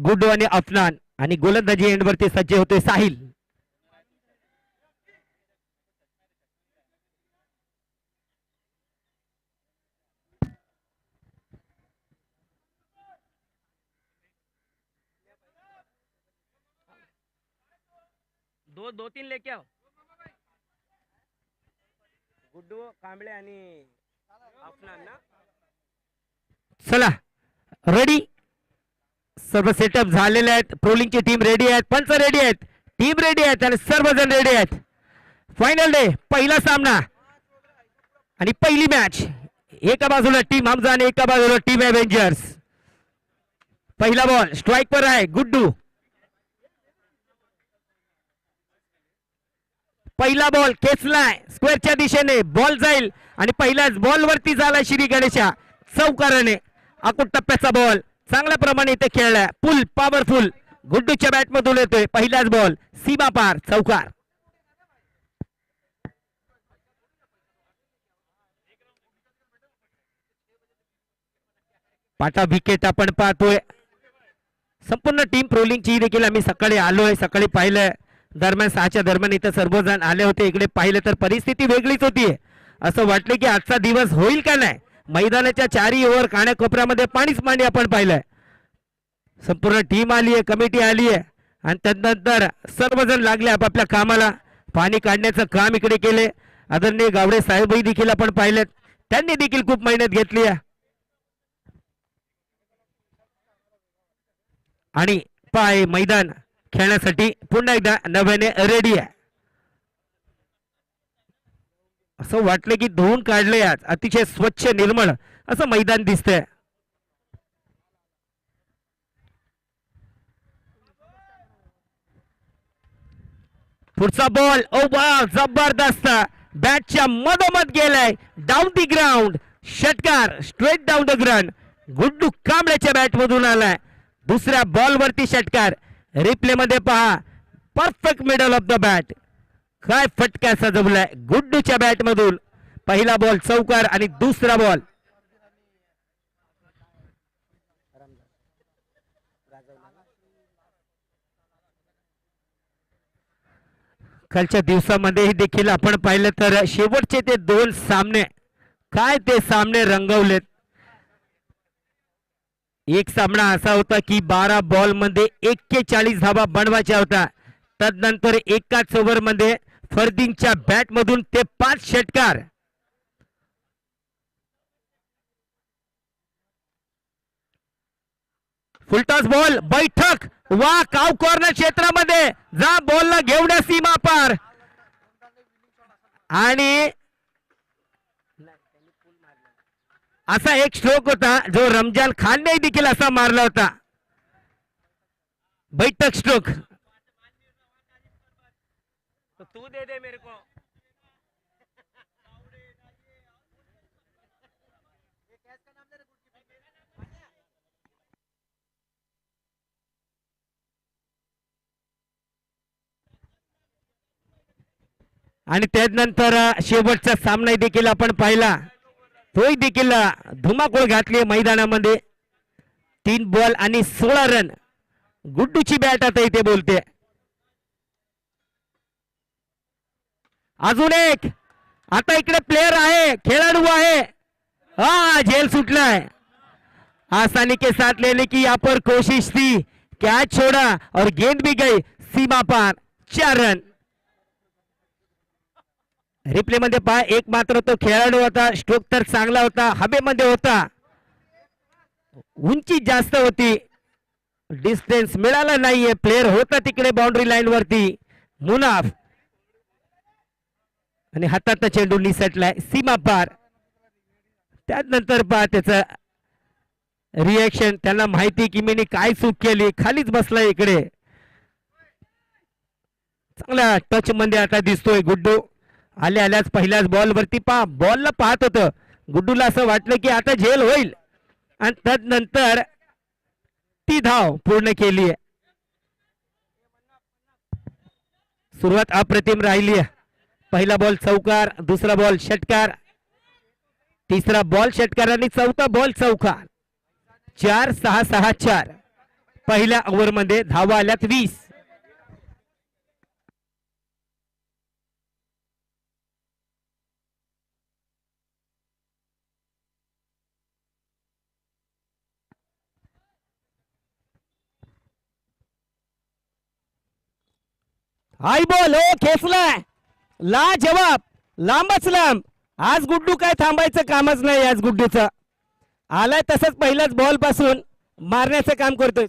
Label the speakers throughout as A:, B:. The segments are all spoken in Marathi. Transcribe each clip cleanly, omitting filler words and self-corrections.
A: गुड्डू आणि अफनान आणि गोलंदाजी एंडवरती सज्ज होतोय साहिल. दो तीन लेके आओ. गुड्डू कांबळे आणि अफनान ना. चला रेडी. सर्व सेटअप झालेले आहेत. ट्रोलिंगची टीम रेडी आहेत. पंच रेडी आहेत. टीम रेडी आहेत आणि सर्वजण रेडी आहेत. फायनल डे पहिला सामना आणि पहिली मॅच. एका बाजूला टीम हमजा आणि एका बाजूला टीम एव्हेंजर्स. पहिला बॉल स्ट्राइक वर आहे. गुड्डू पहिला बॉल खेचलाय स्क्वेअरच्या दिशेने. बॉल जाईल आणि पहिल्याच बॉल वरती झाला श्री गणेशा चौकाराने. अकुट टप्प्याचा बॉल चांगल्या प्रमाणे इथे खेळलाय. फुल पॉवरफुल गुड्डूच्या बॅट मधून येतोय. पहिलाच बॉल सीमा पार चौकार. पाटा विकेट आपण पाहतोय. संपूर्ण टीम ट्रोलिंगची देखील आम्ही सकाळी आलोय. सकाळी पाहिलंय दरम्यान 6च्या दरम्यान इथं सर्वजण आले होते. इकडे पाहिलं तर परिस्थिती वेगळीच होती. असं वाटलं की आजचा दिवस होईल का नाही. मैदानाच्या चारही ओव्हर काण्याकोपऱ्यामध्ये पाणीच पाणी आपण पाहिलंय. संपूर्ण टीम आली आहे. कमिटी आली आहे आणि त्यानंतर सर्वजण लागले आपापल्या कामाला. पाणी काढण्याचं काम इकडे केले. आदरणीय गावडे साहेबही देखील आपण पाहिलेत. त्यांनी देखील खूप मेहनत घेतली आहे आणि पाय मैदान खेळण्यासाठी पुन्हा एकदा नव्याने रेडी आहे. असं वाटलं की धुवून काढले. आज अतिशय स्वच्छ निर्मळ असं मैदान दिसतंय. पुढचा बॉल ओव्हर जबरदस्त बॅटच्या मधोमध गेलाय. डाऊन दी ग्राउंड षटकार straight down the ground. Guddu कांबळेच्या बॅट मधून आलाय. दुसऱ्या बॉल वरती षटकार. रिप्ले मध्ये पहा perfect middle of the bat. काय फटका सजवलाय गुड्डूच्या बॅट मधून. पहिला बॉल चौकार आणि दुसरा बॉल कालच्या दिवसामध्ये देखील आपण पाहिलं तर शेवटचे ते 2 सामने काय ते सामने रंगवलेत. एक सामना असा होता की 12 बॉल मध्ये 41 धावा बनवायच्या होता. तदनंतर एकाच ओव्हर मध्ये फर्दिनच्या बॅट मधून ते 5 षटकार. फुलटॉस बॉल बैठक वा काव कॉर्नर क्षेत्रामध्ये जा बॉलला घेऊन सीमा पार आणि असा एक स्ट्रोक होता जो रमजान खानने देखील असा मारला होता. बैठक स्ट्रोक. तू दे दे मेरे को. आणि त्यानंतर शेवटचा सामना देखील आपण पाहिला. तोही देखील धुमाकूळ घातली मैदानामध्ये. 3 बॉल आणि 16 रन. गुड्डूची बॅट आता इथे बोलते. अजून एक आता इकडे प्लेयर आहे खेळाडू आहे. हा झेल सुटलाय. आसानी के साथ लेने की यहाँ पर कोशिश थी. कैच छोड़ा और गेंद भी गई सीमा पार. 4 रन. रिप्ले मध्ये पहा एक मात्र तो खेळाडू होता. स्ट्रोक तर चांगला होता. हवेमध्ये होता. उंची जास्त होती. डिस्टन्स मिळाला नाहीये. प्लेयर होता तिकडे बाउंड्री लाईन वरती. मुनाफ आणि हातात चेंडू निसटलाय सीमा पार. त्यानंतर पहा त्याचं रिएक्शन. त्यांना माहिती की मी काय चूक केली. खालीच बसलाय इकडे. चांगल्या टच मध्ये आता दिसतोय गुड्डू. आल्याच पहिल्याच बॉल वरती पहा बॉलला पाहत होतं. गुड्डूला असं वाटलं की आता झेल होईल आणि त्यानंतर ती धाव पूर्ण केली आहे. सुरुवात अप्रतिम राहिली आहे. पहिला बॉल चौकार. दुसरा बॉल षटकार. तिसरा बॉल षटकार आणि चौथा बॉल चौकार. 4-6-6-4. पहिल्या ओव्हर मध्ये धावा आल्यात 20. हाय बॉल हो खेचलाय ला जवाब लांबच लांब. आज गुड्डू काय थांबायचं कामच नाही. आज गुड्डूचं आलाय तसंच पहिल्याच बॉल पासून मारण्याचं काम करतोय.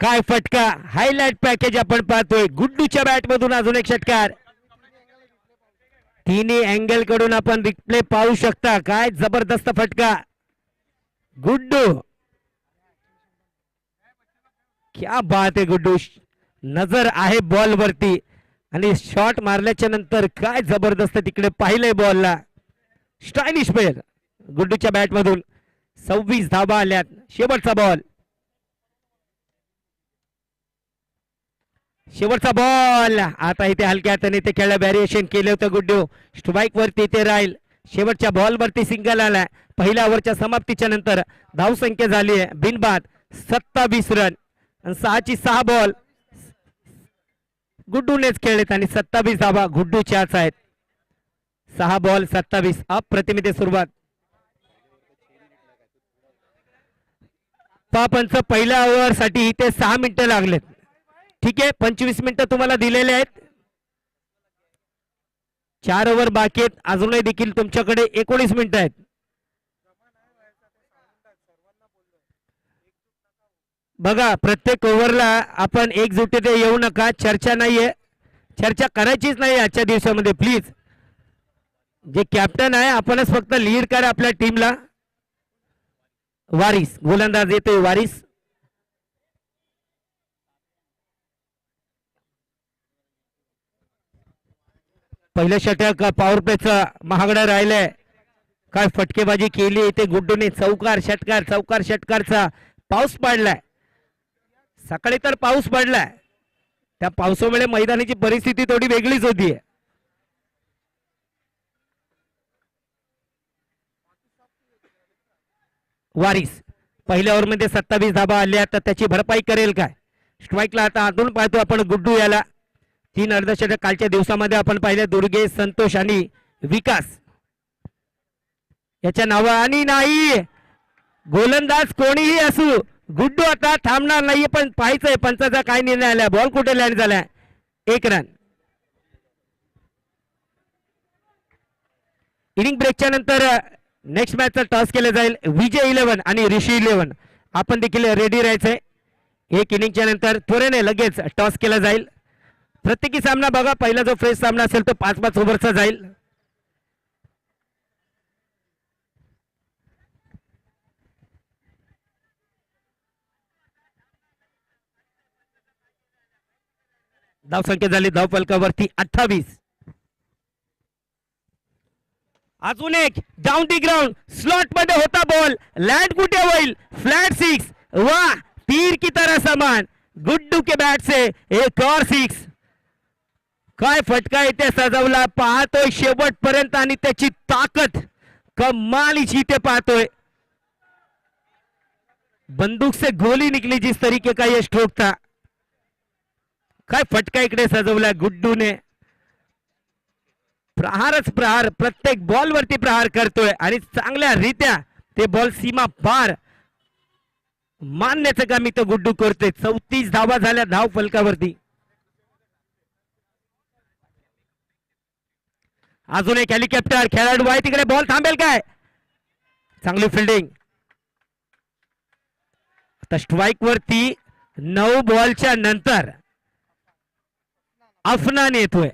A: काय फटका हायलाइट पॅकेज आपण पाहतोय. गुड्डूच्या बॅट मधून अजून एक षटकार. तिन्ही अँगल कडून आपण रिप्ले पाहू शकता. काय जबरदस्त फटका गुड्डू. क्या बात आहे गुड्डू. नजर आहे बॉल वरती आणि शॉट मारल्याच्या नंतर काय जबरदस्त तिकडे पाहिलंय बॉलला. स्टायलिश प्लेयर गुड्डूच्या बॅट मधून. 26 धावा आल्यात. शेवटचा बॉल. शेवटचा बॉल. आता इथे हलक्या हाताने ते खेळला. व्हॅरिएशन केले होतं गुड्डू. स्ट्राईक वरती ते राहील. शेवटच्या बॉल वरती सिंगल आलाय. पहिल्या ओव्हरच्या समाप्तीच्या नंतर धावसंख्या झाली आहे बिनबाद 27 रन. 6 बॉल गुड्डूनेच खेळलेत आणि 27 धावा गुड्डूच्याच आहेत. 6 बॉल 27. अप्रतिम सुरुवात. पंच पहिल्या ओव्हर साठी इथे 6 मिनिटं लागलेत. ठीक आहे 25 मिनिटं तुम्हाला दिलेले आहेत. 4 ओव्हर बाकी आहेत. अजूनही देखील तुमच्याकडे 19 मिनिटं आहेत. बघा प्रत्येक ओव्हरला आपण एकजुटीने येऊ नका. चर्चा नाहीये. चर्चा करायचीच नाही आजच्या दिवसामध्ये प्लीज. जे कॅप्टन आहे आपणच फक्त लीड करा आपल्या टीमला. वारिस गोलंदाज येतोय. वारिस पहिलं षटक पॉवर प्लेचा महागडा राहिलंय. काय फटकेबाजी केली इथे गुड्डूने. चौकार षटकार चौकार षटकारचा पाऊस पडलाय. सकाळी तर पाऊस पडलाय. त्या पावसामुळे मैदानाची परिस्थिती थोडी वेगळीच होती. वारिस पहिल्या ओव्हर मध्ये 27 धावा आल्या. तर त्याची भरपाई करेल काय. स्ट्राईकला आता आतून पाहतो आपण गुड्डू याला. 3 अर्धशतक कालच्या दिवसामध्ये आपण पाहिले. दुर्गेश संतोष आणि विकास याच्या नावा. आणि नाही गोलंदाज कोणीही असू गुड्डू आता थांबणार नाहीये. पण पाहायचंय पंचाचा काय निर्णय आला. बॉल कुठे लँड झालाय. 1 रन. इनिंग ब्रेकच्या नंतर नेक्स्ट मॅचचा टॉस केला जाईल. विजय 11 आणि ऋषी 11 आपण देखील रेडी राहायचंय. 1 इनिंगच्या नंतर त्वरेने लगेच टॉस केला जाईल. प्रत्येकी सामना बघा पहिला जो फ्रेश सामना असेल तो 5-5 ओव्हरचा जाईल. धावसंख्या झाली धावफलकावरती 28. अजून एक डाऊन दी ग्राउंड स्लॉट मध्ये होता बॉल. लँड कुठे होईल. फ्लॅट 6. वाह तीर की तरह समान. गुड्डू के बैट से एक और 6. काय फटका इथे सजवला पाहतोय शेवटपर्यंत आणि त्याची ताकद कमालीची इथे पाहतोय. बंदूक से गोली निकली जिस तरीके का ये स्ट्रोक था. काय फटका इकडे सजवला गुड्डूने. प्रहारच प्रहार प्रत्येक बॉल वरती प्रहार करतोय आणि चांगल्या रीत्या ते बॉल सीमा पार मारण्याचं काम इथं गुड्डू करतोय. 34 धावा झाल्या धाव फलकावरती. अजून एक हेलिकॉप्टर खेळाडू आहे तिकडे. बॉल थांबेल काय. चांगली फिल्डिंग. आता स्ट्राईक वरती 9 बॉलच्या नंतर अफनान येतोय.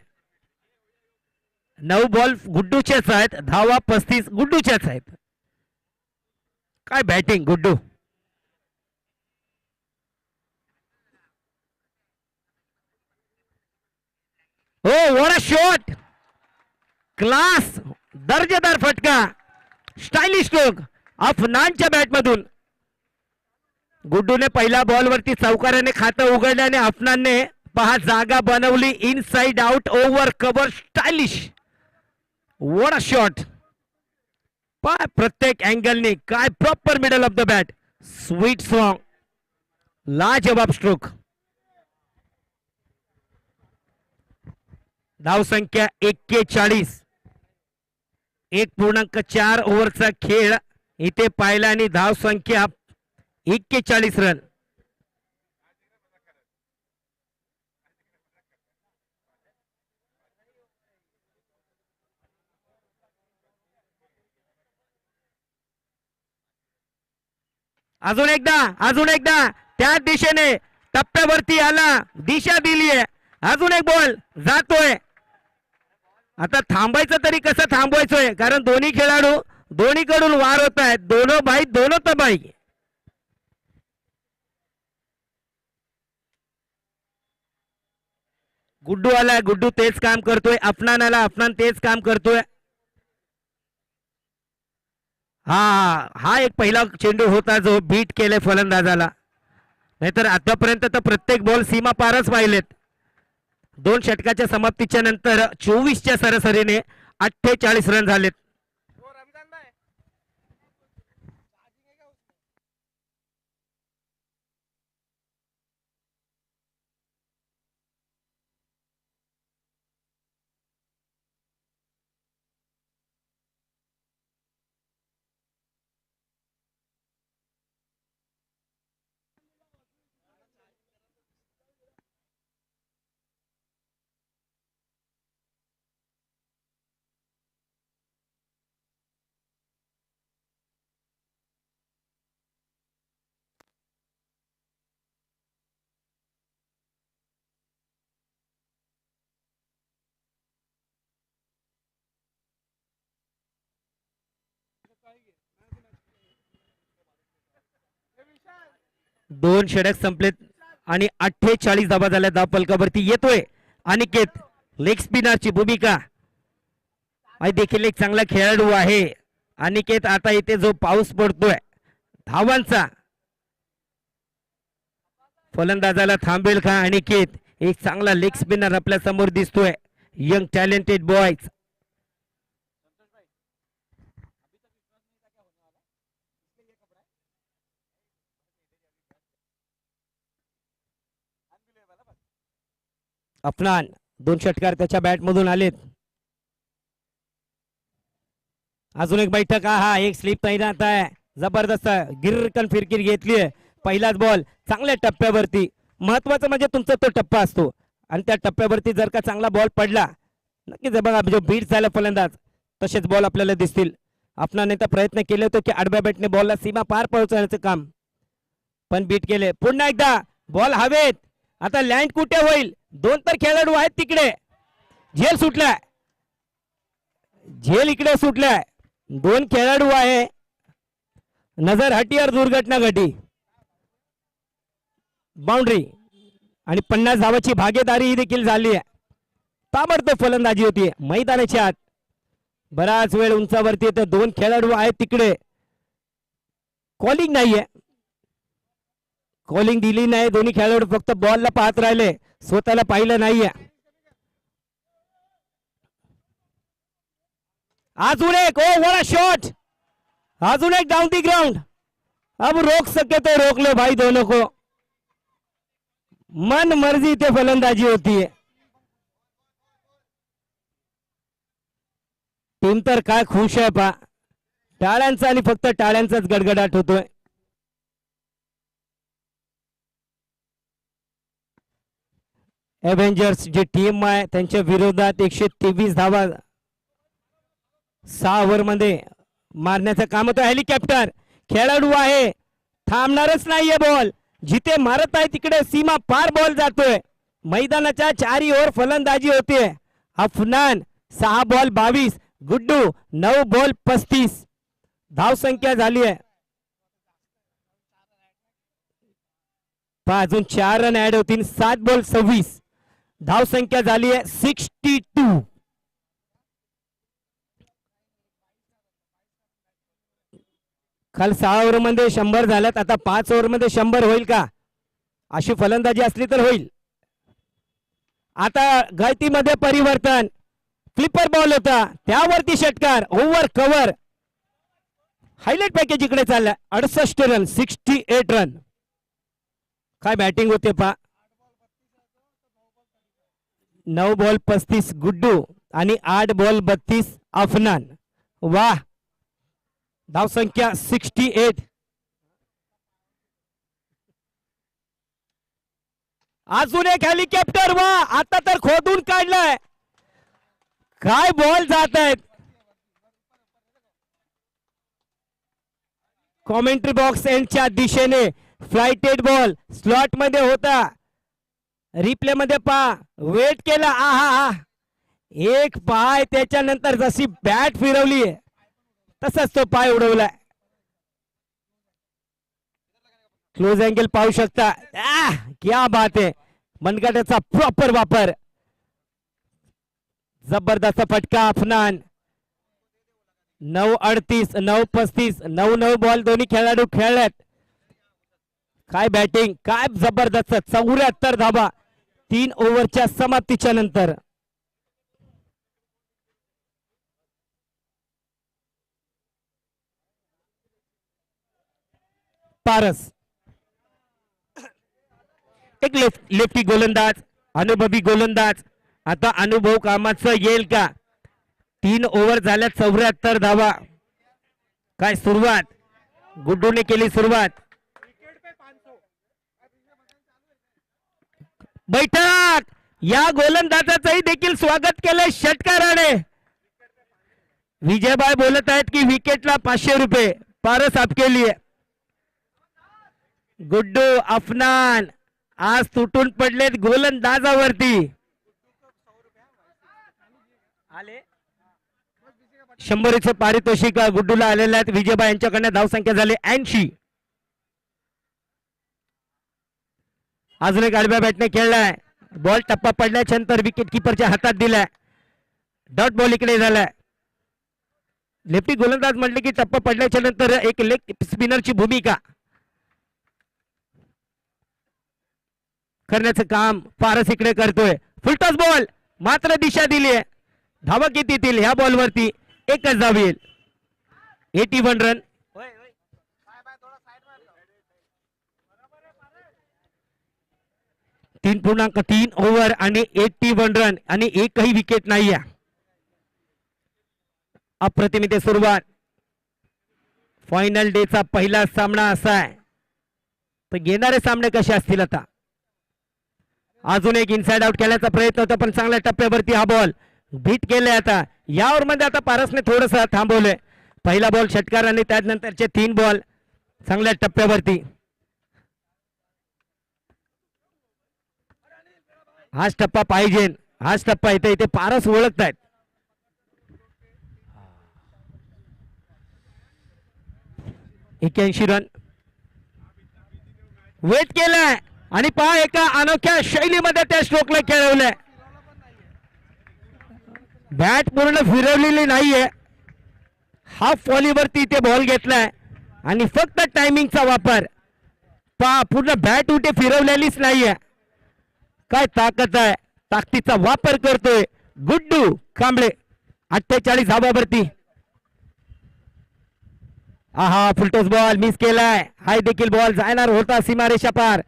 A: 9 बॉल गुड्डूचेच आहेत. धावा 35 गुड्डूच्याच आहेत. काय बॅटिंग गुड्डू. हो व्हाट अ शॉट. क्लास दर्जेदार फटका. स्टायलिश स्ट्रोक अफनानच्या बॅट मधून. गुड्डूने पहिल्या बॉल वरती चौकाराने खातं उघडल्याने अफनानने पहा जागा बनवली. Inside out over cover stylish. What a shot. प्रत्येक अँगलने काय proper middle of the bat sweet song लाजवाब स्ट्रोक. धाव संख्या 41. 1.4 ओव्हरचा खेळ इथे पाहिला आणि धाव संख्या 41 रन. अजून एकदा त्या दिशेने टप्प्यावरती आला, दिशा दिलीये. अजून एक बॉल जातोय. आता थांबायचं तरी कसं थांबवायचोय, कारण दोन्ही खेळाडू दोन्हीकडून वार होत आहेत. दोनो भाई दोनो तबाई. गुड्डू आला, गुड्डू तेच काम करतोय. अफनान आला, अफनान तेच काम करतोय. हा एक पहिला चेंडू होता जो बीट केले फलंदाजाला. नाहीतर आतापर्यंत तर प्रत्येक बॉल सीमा पारच पाहिलेत. 2 षटकाच्या समाप्तीच्या नंतर 24च्या सरासरीने 48 रन झालेत. दोन षटक संपलेत आणि 48 धावा झाल्या. धाव फलकावरती येतोय अनिकेत. लेग स्पिनरची भूमिका देखील एक चांगला खेळाडू आहे अनिकेत. आता इथे जो पाऊस पडतोय धावांचा, फलंदाजाला थांबेल का अनिकेत? एक चांगला लेग स्पिनर आपल्या समोर दिसतोय. Young talented boys. अफनान 2 षटकार त्याच्या बॅट मधून आलेत. अजून एक बैठक. हा एक स्लिप तैनात आहे. जबरदस्त गिरकन फिरकीर घेतलीये. पहिलाच बॉल चांगल्या टप्प्यावरती. महत्वाचं म्हणजे तुमचा तो टप्पा असतो आणि त्या टप्प्यावरती जर का चांगला बॉल पडला, नक्कीच बघा जो बीट झाला फलंदाज तसेच बॉल आपल्याला दिसतील. अफनाने तर प्रयत्न केले होते की आडव्या बॅटने बॉलला सीमा पार पोहोचवण्याचं काम, पण बीट केले. पुन्हा एकदा बॉल हवेत. आता लँड कुठे होईल? 2 तर खेळाडू आहेत तिकडे. झेल सुटलाय, झेल इकडे सुटलाय. 2 खेळाडू आहे. नजर हटी और दुर्घटना घटी. बाउंड्री आणि 50 धावाची भागीदारी ही देखील झाली आहे. ताबडतोब फलंदाजी होती मैदानाच्या आत. बराच वेळ उंचावरती तर 2 खेळाडू आहेत तिकडे. कॉलिंग नाहीये, कॉलिंग दिली नाही. दोन्ही खेळाडू फक्त बॉलला पाहत राहिले, स्वतःला पाहिलं नाहीये. अजून एक. Oh what a shot. अजून एक डाउन दी ग्राउंड. अब रोक सके तो रोक लो भाई दोनों को. मन मर्जी ते फलंदाजी होती है. टीम तर काय खुश आहे पा. टाळ्यांचा आणि फक्त टाळ्यांचाच गडगडाट होतोय. एव्हेंजर्स जी टीम आहे त्यांच्या विरोधात 123 धावा 6 ओव्हर मध्ये मारण्याचं काम होतं. हेलिकॉप्टर खेळाडू आहे, थांबणारच नाहीये. बॉल जिथे मारत आहे तिकडे सीमा पार बॉल जातोय. मैदानाच्या 4 ओव्हर फलंदाजी होते. Afnan 6 ball 22, Guddu 9 ball 35. धाव संख्या झाली आहे अजून 4 रन ऍड होतील. 7 बॉल 26. धाव संख्या झाली आहे 62. काल 6 ओव्हर मध्ये 100 झाल्यात. आता 5 ओव्हर मध्ये 100 होईल का? अशी फलंदाजी असली तर होईल. आता गळतीमध्ये परिवर्तन. फ्लिपर बॉल होता त्यावरती षटकार. Over cover. हायलाइट पॅकेज इकडे चाललाय 68 रन 68 रन. काय बॅटिंग होते पा. 9 बॉल 35 गुड्डू आणि 8 बॉल 32 अफनान. वाह. धावसंख्या 68. अजून एक हेलिकॉप्टर. वा आता तर खोदून काढलाय. काय बॉल जात आहेत. कॉमेंट्री बॉक्स एंडच्या दिशेने फ्लाइटेड बॉल स्लॉट मध्ये होता. रिप्ले मध्ये पहा. वेट केला. आहा. एक पाय त्याच्यानंतर जशी बॅट फिरवली तसाच तो पाय उडवलाय. क्लोज अँगल पाहू शकता. क्या बात आहे. मनगटाचा प्रॉपर वापर. जबरदस्त फटका अफनान. 9:38 9:35 9 बॉल दोन्ही खेळाडू खेळल्यात. काय बॅटिंग. काय जबरदस्त. 74 धावा 3 ओव्हरच्या समाप्तीच्या नंतर. पारस एक लेफ्टी गोलंदाज. अनुभवी गोलंदाज. आता अनुभव कामाचं येईल का. 3 ओव्हर झाल्या 74 धावा. काय सुरुवात. गुड्डूने केली सुरुवात. बैठक. या गोलंदाजाचंही देखील स्वागत केलंय षटकाराने. विजयभाई बोलत आहेत की विकेटला 500 रुपये. पारस आपके लिए. गुड्डू अफनान आज तुटून पडलेत गोलंदाजावरती. आले 100 पारितोषिक गुड्डूला आलेले आहेत. विजयभाई यांच्याकडनं धावसंख्या झाली 80. अजून एक आडव्या बॅटने खेळलाय. बॉल टप्पा पडल्याच्या नंतर विकेट किपरच्या हातात दिलाय. डॉट बॉल इकडे झालाय. लेफ्टी गोलंदाज म्हटले की टप्पा पडल्याच्या नंतर एक लेग स्पिनरची भूमिका करण्याचं काम पारस इकडे करतोय. फुलटॉस बॉल मात्र दिशा दिली आहे. धावा किती येतील ह्या बॉलवरती. एकच धाव येईल. 81 रन. 3.3 ओव्हर आणि 81 रन आणि एकही विकेट नाही आहे. अप्रतिम इथे सुरुवात. फायनल डे चा पहिला सामना असा आहे तर घेणारे सामने कसे असतील. आता अजून एक इनसाइड आउट केल्याचा प्रयत्न होता पण चांगल्या टप्प्यावरती हा बॉल बीट केलाय. आता यावर मध्ये आता पारसने थोडस थांबवलंय. पहिला बॉल षटकार आणि त्यानंतरचे 3 बॉल चांगल्या टप्प्यावरती. हाच टप्पा पाहिजे. हाच टप्पा इथे पारस ओळखतायत. एक्क्याऐंशी रन. वेट केलाय आणि पहा एका अनोख्या शैलीमध्ये त्या स्ट्रोकला खेळवलंय. बॅट पूर्ण फिरवलेली नाहीये. हाफ व्हॉलीवरती इथे बॉल घेतलाय आणि फक्त टायमिंगचा वापर. पहा पूर्ण बॅट उठे फिरवलेलीच नाहीये. काय ताकद आहे. ताकदीचा वापर करतोय गुड्डू कांबळे. 48 धावावरती. आहा फुलटॉस बॉल मिस केलाय. हाय देखील बॉल जाणार होता सीमारेषा पार.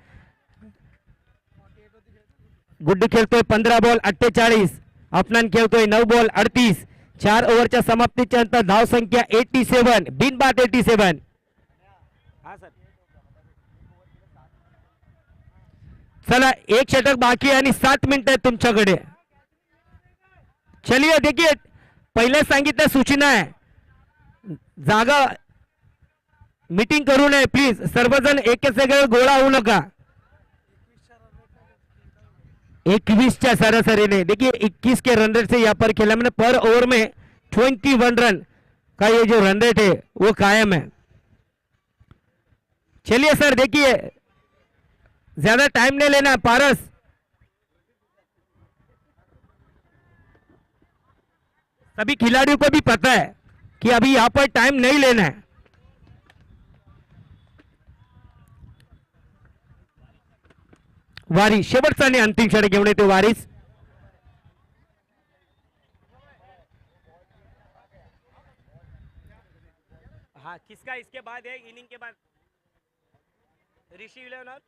A: गुड्डू खेळतोय 15 बॉल 48. अफनान खेळतोय 9 बॉल 38. 4 ओव्हरच्या समाप्तीच्या नंतर धाव संख्या 87 बिनबाद 87. चला एक षटक बाकी आणि 7 मिनिटं आहेत तुमच्याकडे. चलिए देखिए पहिले सांगितलं सूचना आहे. जागा मीटिंग करू नये प्लीज. सर्वजण एकच गोळा होऊ नका. 21 सरासरी देखिए 21 के रन रेट से यहाँ पर खेला मैंने. पर ओवर में 21 रन का ये जो रन रेट है वो कायम है. चलिए सर देखिए ज्यादा टाइम नहीं लेना. पारस सभी खिलाड़ियों को भी पता है कि अभी यहाँ पर टाइम नहीं लेना है. वारिस शेवटचा आणि अंतिम षटक घेऊन येतो वारिस. हाँ किसका इसके बाद है इनिंग के बाद ऋषि 11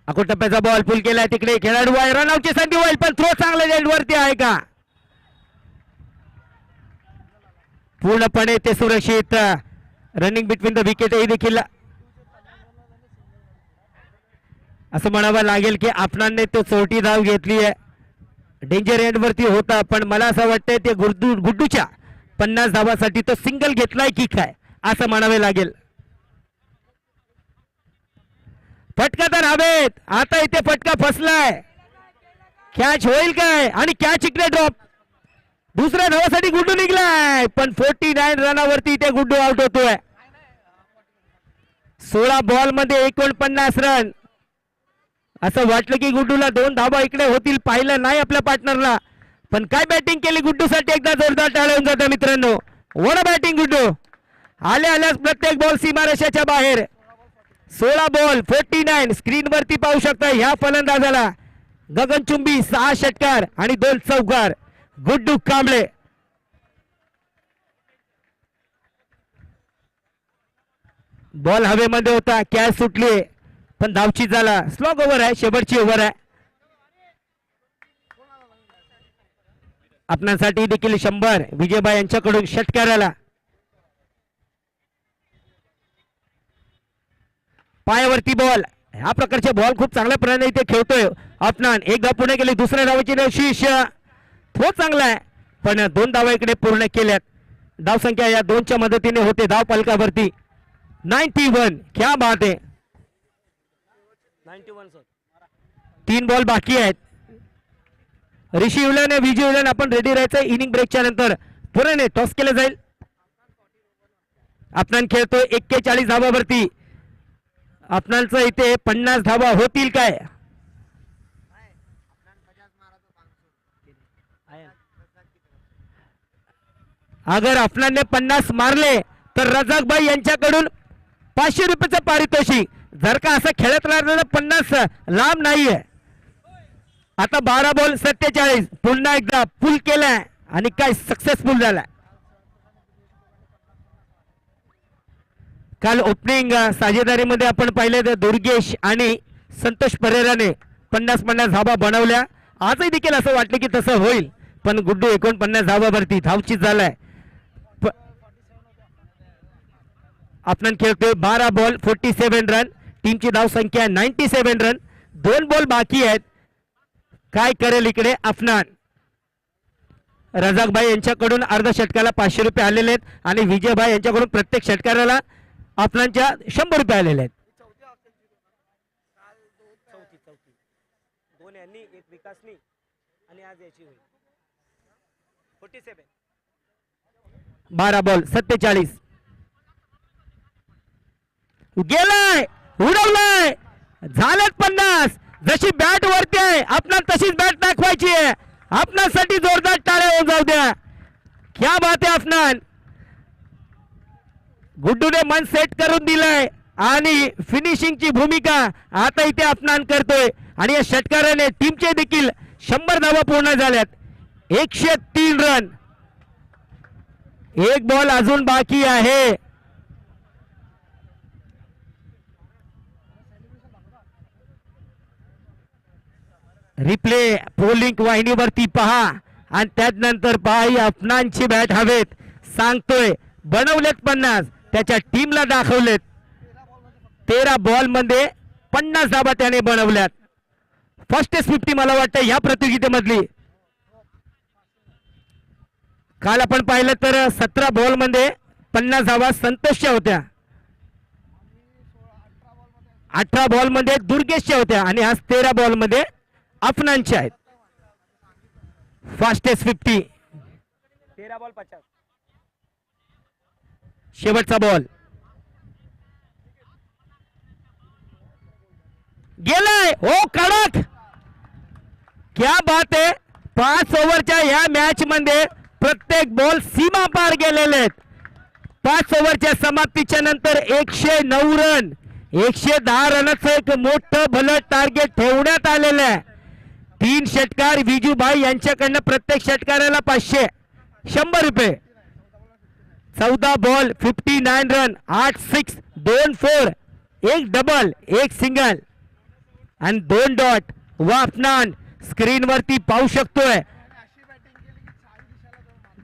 A: अकोट टप्प्याचा बॉल पुल केलाय तिकडे खेळाडू आहे रनआउटची संधी होईल पण थ्रो चांगला जाईल वरती आहे का पूर्णपणे ते सुरक्षित रनिंग बिटवीन द विकेट हे देखील असं म्हणावं लागेल की आपणाने तो चौथी धाव घेतली आहे डेंजर एंड वरती होता पण मला असं वाटतंय ते गुड्डूच्या 50 धावासाठी तो सिंगल घेतलाय की काय असं म्हणावे लागेल फटका तर हवेत आता इथे फटका फसलाय कॅच होईल काय आणि कॅच इकडे ड्रॉप दुसऱ्या धावासाठी गुड्डू निघलाय पण 49 रनावरती इथे गुड्डू आउट होतोय 16 बॉल मध्ये 49 रन असं वाटलं की गुड्डूला 2 धावा इकडे होतील पाहिलं नाही आपल्या पार्टनरला पण काय बॅटिंग केली गुड्डूसाठी एकदा जोरदार टाळ्या होऊन जातं मित्रांनो वड बॅटिंग गुड्डू आल्यास प्रत्येक बॉल सीमारेषेच्या बाहेर 16 बॉल 49 स्क्रीन वरती पाहू शकता ह्या फलंदाजाला गगनचुंबी 6 षटकार आणि 2 चौकार गुड्डू कांबळे बॉल हवेमध्ये होता कॅच सुटली पण धावची झाला स्लॉग ओव्हर आहे शेवटची ओव्हर आहे आपणासाठी देखील 100 विजयबाई यांच्याकडून षटकाराला पायावरती बॉल ह्या प्रकारचे बॉल खूप चांगल्या प्रकारे इथे खेळतोय आपणान एक धाव पूर्ण केली दुसऱ्या धावाची नशीश थ्रो चांगला आहे पण 2 धावा इकडे पूर्ण केल्यात धाव संख्या या 2च्या मदतीने होते धाव पालकावरती 91 क्या बात आहे 91 3 बॉल बाकी आहेत ऋषी युलन आणि विजय युलन आपण रेडी राहायचं इनिंग ब्रेकच्या नंतर पुढे टॉस केलं जाईल आपणान खेळतोय 41 धावावरती आपणांचं इथे 50 धावा होतील काय अगर आपणाने 50 मारले तर रजाकबाई यांच्याकडून 500 रुपयाचं पारितोषिक जर का असं खेळत राहिलं 50 लांब नाहीये आता 12 बॉल 47 पुन्हा एकदा पुल केलाय आणि काय सक्सेसफुल झालाय काल ओपनिंग साझेदारीमध्ये आपण पाहिले तर दुर्गेश आणि संतोष परेराने 50 धावा बनवल्या आजही देखील असं वाटलं की तसं होईल पण गुड्डू 49 धावावरती धावची झालाय आपण खेळतोय 12 बॉल 47 रन टीमची धाव संख्या 97 रन 2 बॉल बाकी आहेत काय करेल इकडे अफनान रजाकबाई यांच्याकडून अर्ध षटकाला 500 रुपये आलेले आहेत आणि विजयभाई यांच्याकडून प्रत्येक षटकाराला आपणांच्या 100 रुपये आलेले आहेत दोन यांनी एक विकासनी आणि आज याची होईल 47 12 बॉल 47 गेलाय उडवलाय झालं 50 जशी बॅट वरती आहे आपणाला तशीच बॅट दाखवायची आहे आपणासाठी जोरदार टाळ्या होऊन जाऊ द्या क्या बात आहे अफनान गुड्डूने मन सेट करून दिलाय आणि फिनिशिंगची भूमिका आता इथे अफनान करतोय आणि या षटकाराने टीमचे देखील 100 धावा पूर्ण झाल्यात 103 रन एक बॉल अजून बाकी आहे रिप्ले पोलिंग वाहिनीवरती पहा आणि त्यानंतर पहा अफनानची बॅट हवेत सांगतोय बनवलेत 50 त्याच्या टीमला दाखवलेत 13 बॉल मध्ये 50 धावा त्याने बनवल्यात फर्स्टेस्ट 50 मला वाटतं या प्रतियोगितेमधली काल आपण पाहिलं तर 17 बॉल मध्ये 50 धावा संतोषच्या होत्या 18 बॉल मध्ये दुर्गेशच्या होत्या आणि आज 13 बॉल मध्ये अफनानच्या आहेत फास्टेस्ट 50 13 बॉल 50 शेवटचा बॉल गेलाय हो कडक क्या बात आहे 5 ओव्हरच्या या मॅच मध्ये प्रत्येक बॉल सीमा पार गेलेले आहेत 5 ओव्हरच्या समाप्तीच्या नंतर 109 रन 110 रनाचं एक मोठं भलं टार्गेट ठेवण्यात आलेलं आहे 3 षटकार विजूभाई यांच्याकडनं प्रत्येक षटकाराला 500 ₹100. 14 बॉल 59 रन, 8 6, 2 4, 1 डबल, 1 सिंगल आणि 2 डॉट. व आपण स्क्रीन वरती पाहू शकतोय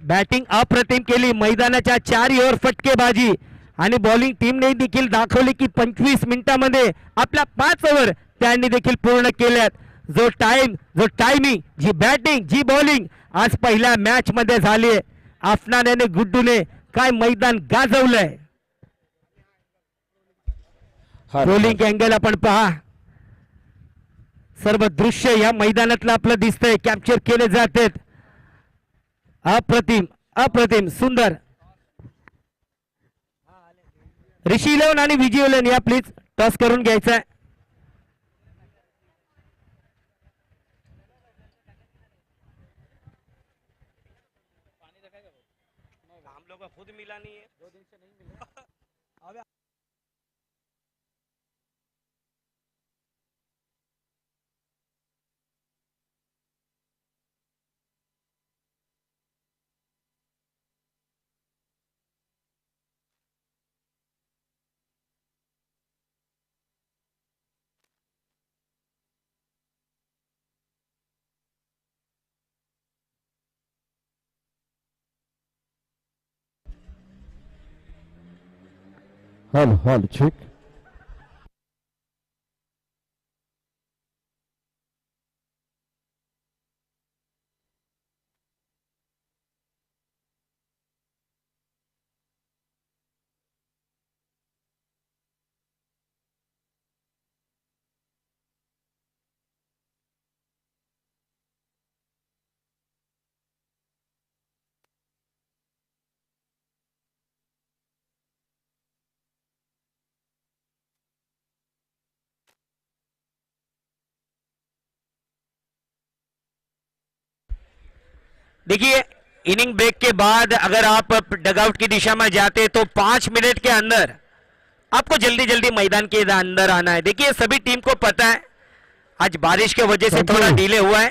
A: बॅटिंग अप्रतिम केली. मैदानाच्या 4 ओव्हर फटकेबाजी आणि बॉलिंग टीमने देखील दाखवली की 25 मिनिटांमध्ये आपल्या 5 ओव्हर त्यांनी देखील पूर्ण केल्यात. जो टायमिंग, जी बॅटिंग, जी बॉलिंग आज पहिल्या मॅच मध्ये झाली, अफनाने गुड्डूने काय मैदान गाजवलंय. रोलिंग अँगल आपण पहा, सर्व दृश्य या मैदानातलं आपलं दिसतंय, कॅप्चर केले जाते. अप्रतिम अप्रतिम सुंदर. ऋषी 11 आणि विजय 11 या प्लीज टॉस करून घ्यायचा आहे. हम लोग का खुद मिला नहीं है, 2 दिन से नहीं मिला.
B: Hall check.
A: देखिए, इनिंग ब्रेक के बाद अगर आप डगआउट की दिशा में जाते तो 5 मिनट के अंदर आपको जल्दी जल्दी मैदान के अंदर आना है. देखिए, सभी टीम को पता है आज बारिश के वजह से थोड़ा डिले हुआ है.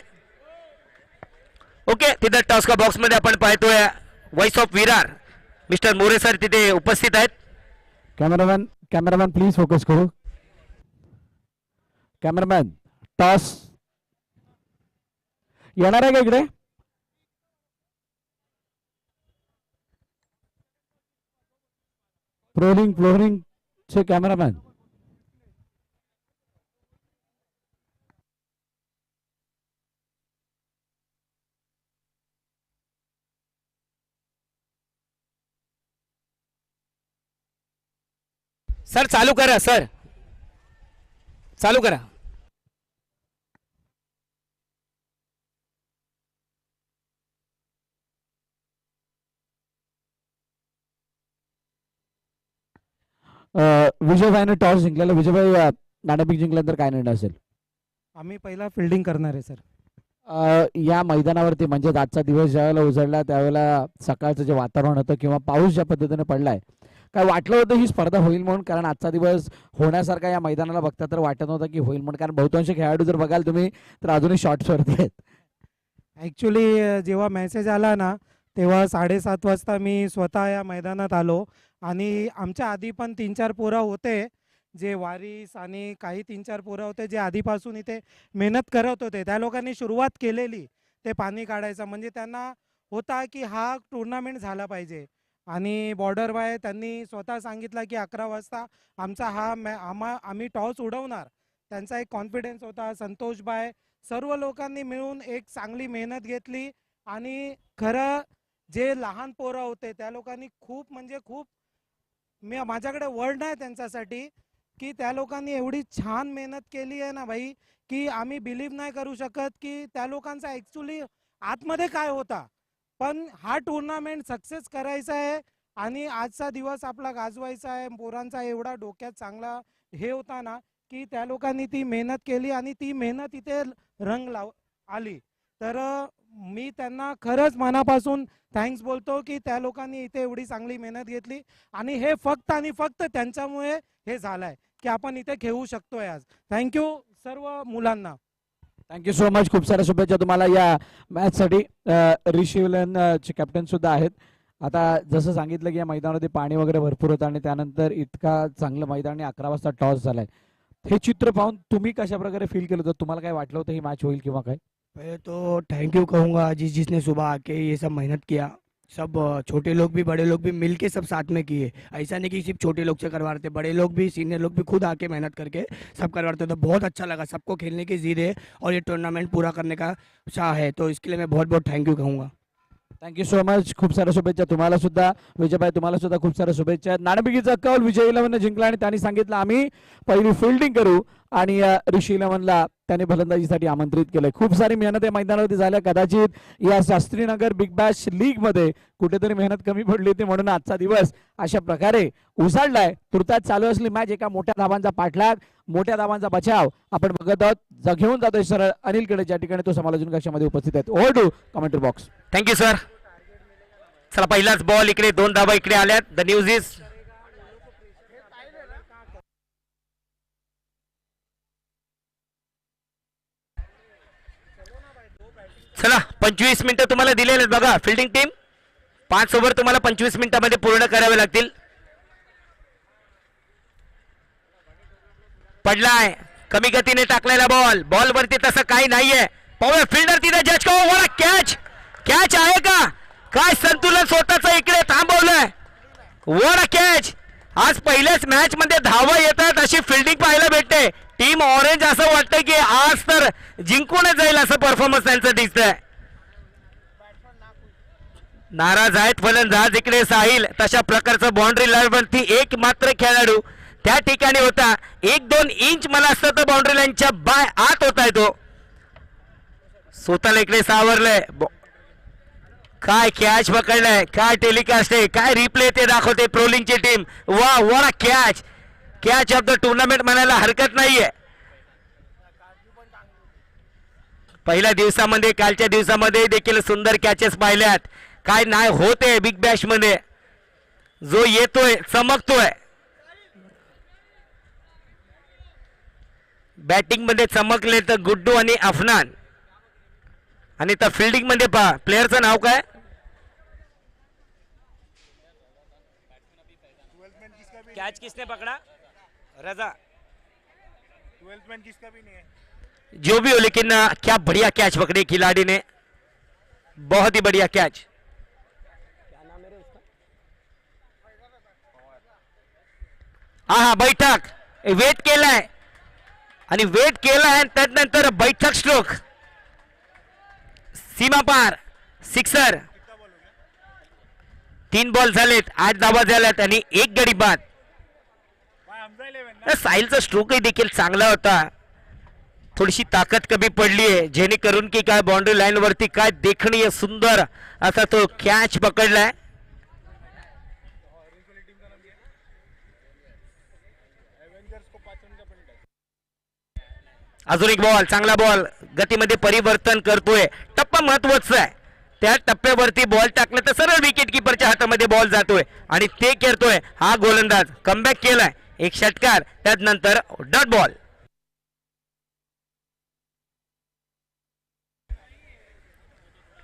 A: ओके, तिथे टॉस का बॉक्स मध्ये आपण पाहतोय voice of Virar mister More sir तिथे उपस्थित आहेत.
B: कॅमेरामॅन प्लीज फोकस करू. कॅमेरामॅन टॉस येणार आहे का इकडे? फ्लोरिंग चे कॅमेरामॅन.
A: सर चालू करा, सर चालू करा.
B: विजयभाईने टॉस जिंकलेला. विजयभाई, नाणेफेक जिंकल्यानंतर काय निर्णय असेल?
C: आम्ही पहिला फिल्डिंग करणार आहे सर.
B: या मैदानावरती म्हणजे आजचा दिवस ज्यावेळेला उजळला त्यावेळेला सकाळचं जे वातावरण होतं किंवा पाऊस ज्या पद्धतीने पडलाय, काय वाटलं होतं ही स्पर्धा होईल म्हणून? कारण आजचा दिवस होण्यासारखा या मैदानाला बघता तर वाटत नव्हतं की होईल म्हणून, कारण बहुतांश खेळाडू जर बघाल तुम्ही तर अजूनही शॉर्ट्सवरती आहेत.
C: ॲक्च्युली जेव्हा मेसेज आला ना तेव्हा 7:30 वाजता मी स्वतः या मैदानात आलो आणि आमच्या आधी पण 3-4 पोरं होते जे वारीस आणि काही 3-4 पोरं होते जे आधीपासून इथे मेहनत करत होते. त्या लोकांनी सुरुवात केलेली ते पाणी काढायचं, म्हणजे त्यांना होता की हा टुर्नामेंट झाला पाहिजे. आणि बॉर्डर बाय त्यांनी स्वतः सांगितलं की 11 वाजता आमचा आम्ही टॉस उडवणार. त्यांचा एक कॉन्फिडन्स होता. संतोष बाय सर्व लोकांनी मिळून एक चांगली मेहनत घेतली आणि खरं जे लहान पोरं होते त्या लोकांनी खूप म्हणजे खूप, माझ्याकडे वर्ड नाही त्यांच्यासाठी की त्या लोकांनी एवढी छान मेहनत केली आहे ना भाई, की आम्ही बिलीव्ह नाही करू शकत की त्या लोकांचा ॲक्च्युली आतमध्ये काय होता. पण हा टुर्नामेंट सक्सेस करायचा आहे आणि आजचा दिवस आपला गाजवायचा आहे. पोरांचा एवढा डोक्यात चांगला हे होता ना की त्या लोकांनी ती मेहनत केली आणि ती मेहनत इथे रंग आली. तर मी त्यांना खरंच मनापासून थँक्स बोलतो की त्या लोकांनी इथे एवढी चांगली मेहनत घेतली आणि हे फक्त आणि फक्त त्यांच्यामुळे हे झालंय की आपण इथे खेळू शकतोय आज. थँक्यू सर्व मुलांना.
B: Thank you so much. खूप साऱ्या शुभेच्छा तुम्हाला या मॅचसाठी. ऋषी विलन चे कॅप्टन सुद्धा आहेत. आता जसं सांगितलं की या मैदानामध्ये पाणी वगैरे भरपूर होतं आणि त्यानंतर इतका चांगलं मैदान आणि 11 वाजता टॉस झालाय. हे चित्र पाहून तुम्ही कशा प्रकारे फील केलं होतं? तुम्हाला काय वाटलं होतं ही मॅच होईल किंवा काय?
D: पहले तो थैंक यू कहूँगा जिसने सुबह आके ये सब मेहनत किया. सब छोटे लोग भी बड़े लोग भी मिलके सब साथ में किए. ऐसा नहीं कि सिर्फ छोटे लोग से करवा रहे थे, बड़े लोग भी सीनियर लोग भी खुद आके मेहनत करके सब करवा रहे थे. तो बहुत अच्छा लगा. सबको खेलने की जिद है और ये टूर्नामेंट पूरा करने का चाह है. तो इसके लिए मैं बहुत बहुत थैंक यू कहूँगा.
B: Thank you so much. खूप साऱ्या शुभेच्छा तुम्हाला सुद्धा. विजयभाई तुम्हाला सुद्धा खूप साऱ्या शुभेच्छा. नाणेफेकीचा कौल विजय इलेव्हनने जिंकला आणि त्यांनी सांगितलं आम्ही पहिली फिल्डिंग करू आणि ऋषी इलेव्हनला त्याने फलंदाजीसाठी आमंत्रित केलंय. खूप सारी मेहनत या मैदानावरती झाल्या. कदाचित या शास्त्रीनगर बिग बॅश लीग मध्ये कुठेतरी मेहनत कमी पडली होती म्हणून आजचा दिवस अशा प्रकारे उजाडलाय. तुर्तास चालू असली मॅच एका मोठ्या धावांचा पाठलाग, मोठ्या धावांचा बचाव आपण बघत आहोत. घेऊन जातोय सरळ अनिल कडे, ज्या ठिकाणी तो समालोचन कक्षामध्ये उपस्थित आहेत. Over to commentary box.
A: Thank you sir. चला पहिलाच बॉल इकडे, 2 धावा इकडे आल्यात. द न्यूज इज चला 25 मिनिटं तुम्हाला दिलेले आहेत बघा. फिल्डिंग टीम 5 ओव्हर तुम्हाला 25 मिनिटांमध्ये पूर्ण करावे लागतील. पडलाय कमी गतीने टाकलेला बॉल. बॉल वरती तसं काही नाहीये. पाहूया फिल्डर तिथे जज को वर कॅच. कॅच आहे का? काय संतुलन स्वतःच इकडे थांबवलंय. वर कॅच. आज पहिल्याच मॅच मध्ये धावा येतात अशी फिल्डिंग पाहायला भेटते. टीम ऑरेंज असं वाटतं की आज तर जिंकूनच जाईल असं परफॉर्मन्स त्यांचं दिसतंय. नाराज आहेत फलंदाज इकडे साहिल. तशा प्रकारचं बाउंड्री लाईनवरती एक मात्र खेळाडू त्या ठिकाणी होता. 1-2 इंच मला असतं तर बाउंड्री लाईनच्या बाय आत होता तो. स्वतःला इकडे सावरलंय. काय कॅच पकडलाय, काय टेलिकास्ट आहे, काय रिप्ले ते दाखवते प्रोलिंगची टीम. वा वा catch. Catch of the tournament म्हणायला हरकत नाहीये. पहिल्या दिवसामध्ये कालच्या दिवसामध्ये देखील सुंदर कॅचेस पाहिल्यात. काय नाही होते बिग बॅश मध्ये. जो येतोय चमकतोय. बॅटिंग मध्ये चमकले तर गुड्डू आणि अफनान. आणि तर फिल्डिंग मध्ये पहा प्लेयरचं नाव काय? कैच किसने पकड़ा? रजा.
E: 12th मैन किसका भी नहीं है.
A: जो भी हो लेकिन क्या बढ़िया कैच पकड़े खिलाड़ी ने. बहुत ही बढ़िया कैच. क्या नाम है उसका? हा बैठक वेट केलाय आणि वेट केलाय त्यानंतर बैठक स्ट्रोक सीमा पार सिक्सर. 3 बॉल झालेत, 8 धावा झाल्यात आणि 1 गडी बाद. साहिलचा स्ट्रोकही देखील चांगला होता. थोडीशी ताकद कमी पडली आहे जेणेकरून की काय बाउंड्री लाईन वरती काय देखणीय सुंदर असा तो कॅच पकडलाय. अजून एक बॉल, चांगला बॉल, गतीमध्ये परिवर्तन करतोय. टप्पा महत्वाचा आहे. त्या टप्प्यावरती बॉल टाकलं तर सरळ विकेट किपरच्या हातामध्ये बॉल जातोय आणि ते करतोय हा गोलंदाज. कमबॅक केलाय, एक षटकार, त्यानंतर डॉट बॉल.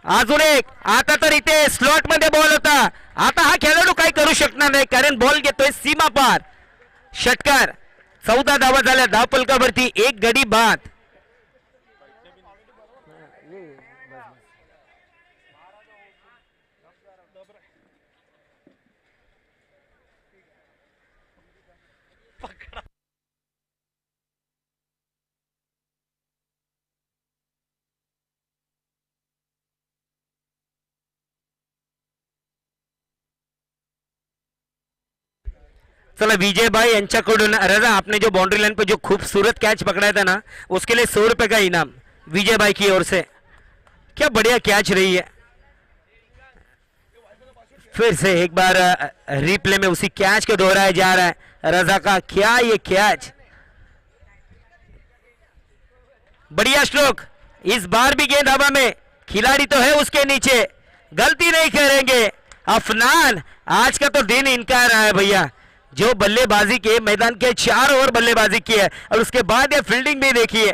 A: अजून एक. आता तर इथे स्लॉट मध्ये बॉल होता. आता हा खेळाडू काही करू शकणार नाही कारण बॉल घेतोय सीमा पार. षटकार. 14 धावा झाल्या धावफलकावरती, 1 गडी बाद. चला विजय भाई यांच्याकडून रजा आपने जो बाउंड्री लाइन पे जो खूबसूरत कैच पकड़ाया था ना उसके लिए 100 रुपए का इनाम विजय भाई की ओर से. क्या बढ़िया कैच रही है. फिर से एक बार रिप्ले में उसी कैच को दोहराया जा रहा है रजा का. क्या ये कैच. बढ़िया स्ट्रोक. इस बार भी गेंद हवा में, खिलाड़ी तो है उसके नीचे, गलती नहीं करेंगे अफनान. आज का तो दिन इनका रहा है भैया. जो बल्लेबाजी के मैदान के 4 ओवर बल्लेबाजी की है और उसके बाद ये फील्डिंग भी देखी है.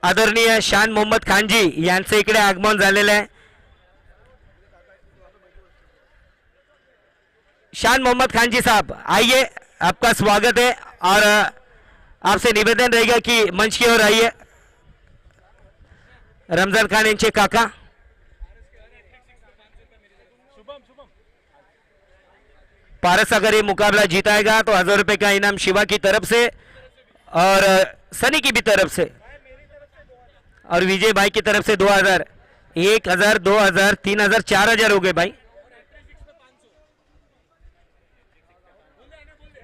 A: आदरणीय शान मोहम्मद खानजी यांचं इकडे आगमन झालेलं आहे. शान मोहम्मद खान जी साहब आइए, आपका स्वागत है और आपसे निवेदन रहेगा कि मंच की ओर आइए. रमजान खान इनके काका. पारस अगर ये मुकाबला जीताएगा तो 1000 रुपए का इनाम शिवा की तरफ से और सनी की भी तरफ से और विजय भाई की तरफ से 2000, 1000, 2000, 3000, 4000 हो गए भाई.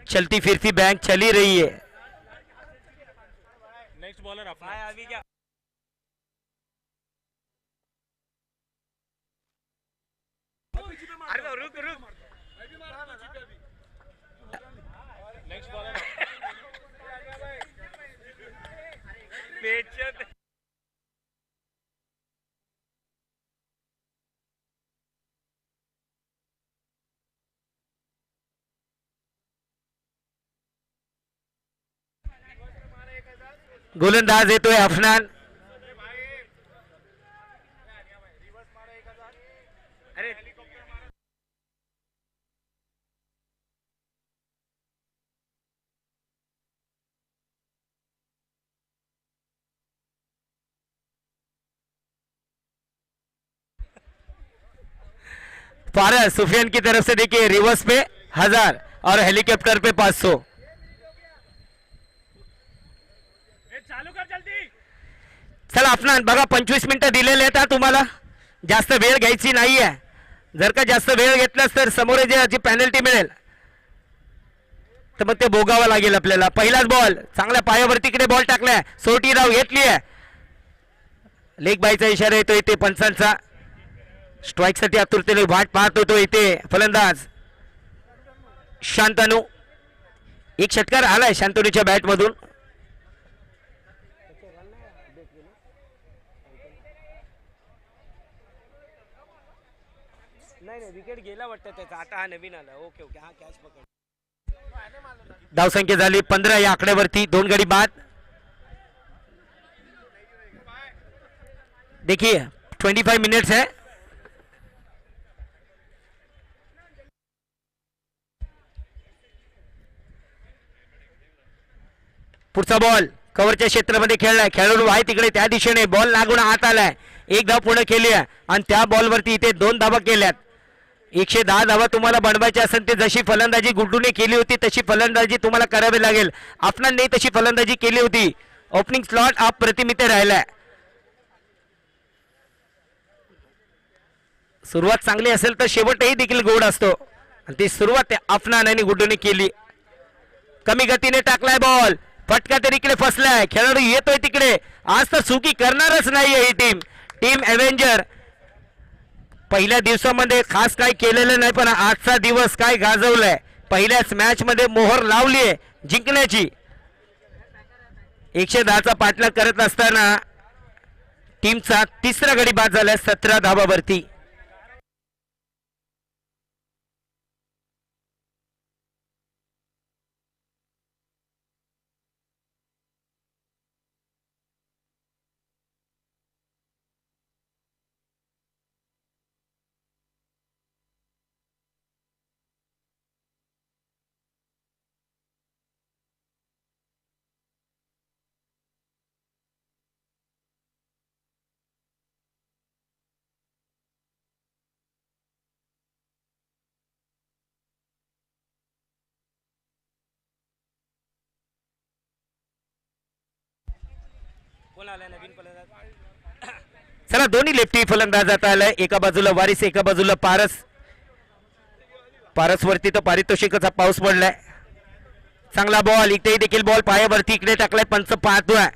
A: चलती फिरती बैंक चली रही है.
E: नेक्स्ट बॉलर अपना नेक्स्ट बॉलर
A: गोलंदाज येतोय अफनान. फारस सुफियान की तरफ से देखिए रिवर्स पे 1000 और हेलीकॉप्टर पे 500.
E: चालू कर जल्दी.
A: चला अफनान बघा 25 मिनिटं दिलेले आहेत तुम्हाला, जास्त वेळ घ्यायची नाहीये. जर का जास्त वेळ घेतलास तर समोर जी पेनल्टी मिळेल तर मग ते भोगावं लागेल आपल्याला. पहिलाच बॉल चांगल्या पायावरतीकडे बॉल टाकलाय, सोटी राव घेतली आहे. लेग बायचा इशारा येतो इथे पंचांचा. स्ट्राईक साठी आतुरतेने वाट पाहत होतो इथे फलंदाज शांतनू. एक षटकार आलाय शांतनूच्या बॅट मधून. नाही विकेट गेला वाटतं त्याचा, आता हा नवीन आला. ओके ओके, हा कॅच पकड. धावसंख्या झाली 15 या आकड्यावरती, 2 गडी बाद. देखिए 25 मिनट्स है. पुढचा बॉल कव्हरच्या क्षेत्रामध्ये खेळलाय, खेळाडू आहे तिकडे त्या दिशेने बॉल लागून आत आलाय. एक धाव पूर्ण केली आहे आणि त्या बॉलवरती इथे 2 धावा केल्यात. 110 धावा तुम्हाला बनवायची असेल ते जशी फलंदाजी गुड्डूने केली होती तशी फलंदाजी तुम्हाला करावी लागेल. आपणाने तशी फलंदाजी केली होती. ओपनिंग स्लॉट अप्रतिम इथे राहिलाय. सुरुवात चांगली असेल तर शेवटही देखील गोड असतो आणि ती सुरुवात अफनान आणि गुड्डूने केली. कमी गतीने टाकलाय बॉल, फटका तरी इकडे फसलाय. खेळाडू येतोय तिकडे. आज तर चुकी करणारच नाहीये ही टीम एव्हेंजर. पहिल्या दिवसामध्ये खास काय केलेलं नाही पण आजचा दिवस काय गाजवलाय. पहिल्याच मॅच मध्ये मोहर लावलीये जिंकण्याची. 110चा पाठलाग करत असताना टीमचा तिसरा गडी बाद झालाय 17 धावावरती. चला दोन्ही लेफ्टी फलंदाज आता आलाय. एका बाजूला वारिस, एका बाजूला पारस. पारसवरती तर पारितोषिकाचा पाऊस पडलाय. चांगला बॉल, इथे देखील बॉल पायावरती इकडे टाकलाय. पंच पाहतोय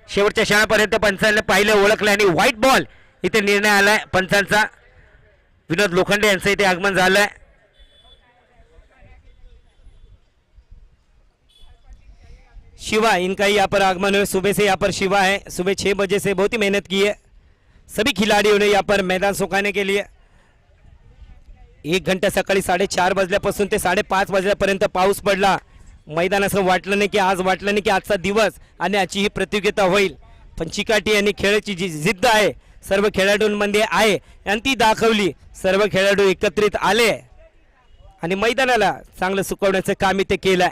A: शेवटच्या क्षणापर्यंत पंचांनी पाहिलं, ओळखलं आणि व्हाईट बॉल इथे निर्णय आलाय पंचांचा. विनोद लोखंडे यांचं इथे आगमन झालंय. शिवा इनका ही यहाँ पर आगमन हुआ. सुबह से यहाँ पर शिवा है. सुबह 6 बजे से बहुत ही मेहनत की है सभी खिलाड़ियों ने यहाँ पर मैदान सुखाने के लिए. 1 घंटा सकाळी 4:30 वाजल्यापासून ते 5:30 वाजल्यापर्यंत पाऊस पडला. मैदान असं वाटलं नाही की आज वाटलं नाही की आजचा दिवस आणि आजची ही प्रतियोगिता होईल. पण चिकाटी आणि खेळाची जी जिद्द आहे सर्व खेळाडूंमध्ये आहे आणि ती दाखवली. सर्व खेळाडू एकत्रित आले आणि मैदानाला चांगलं सुकवण्याचं काम इथे केलंय.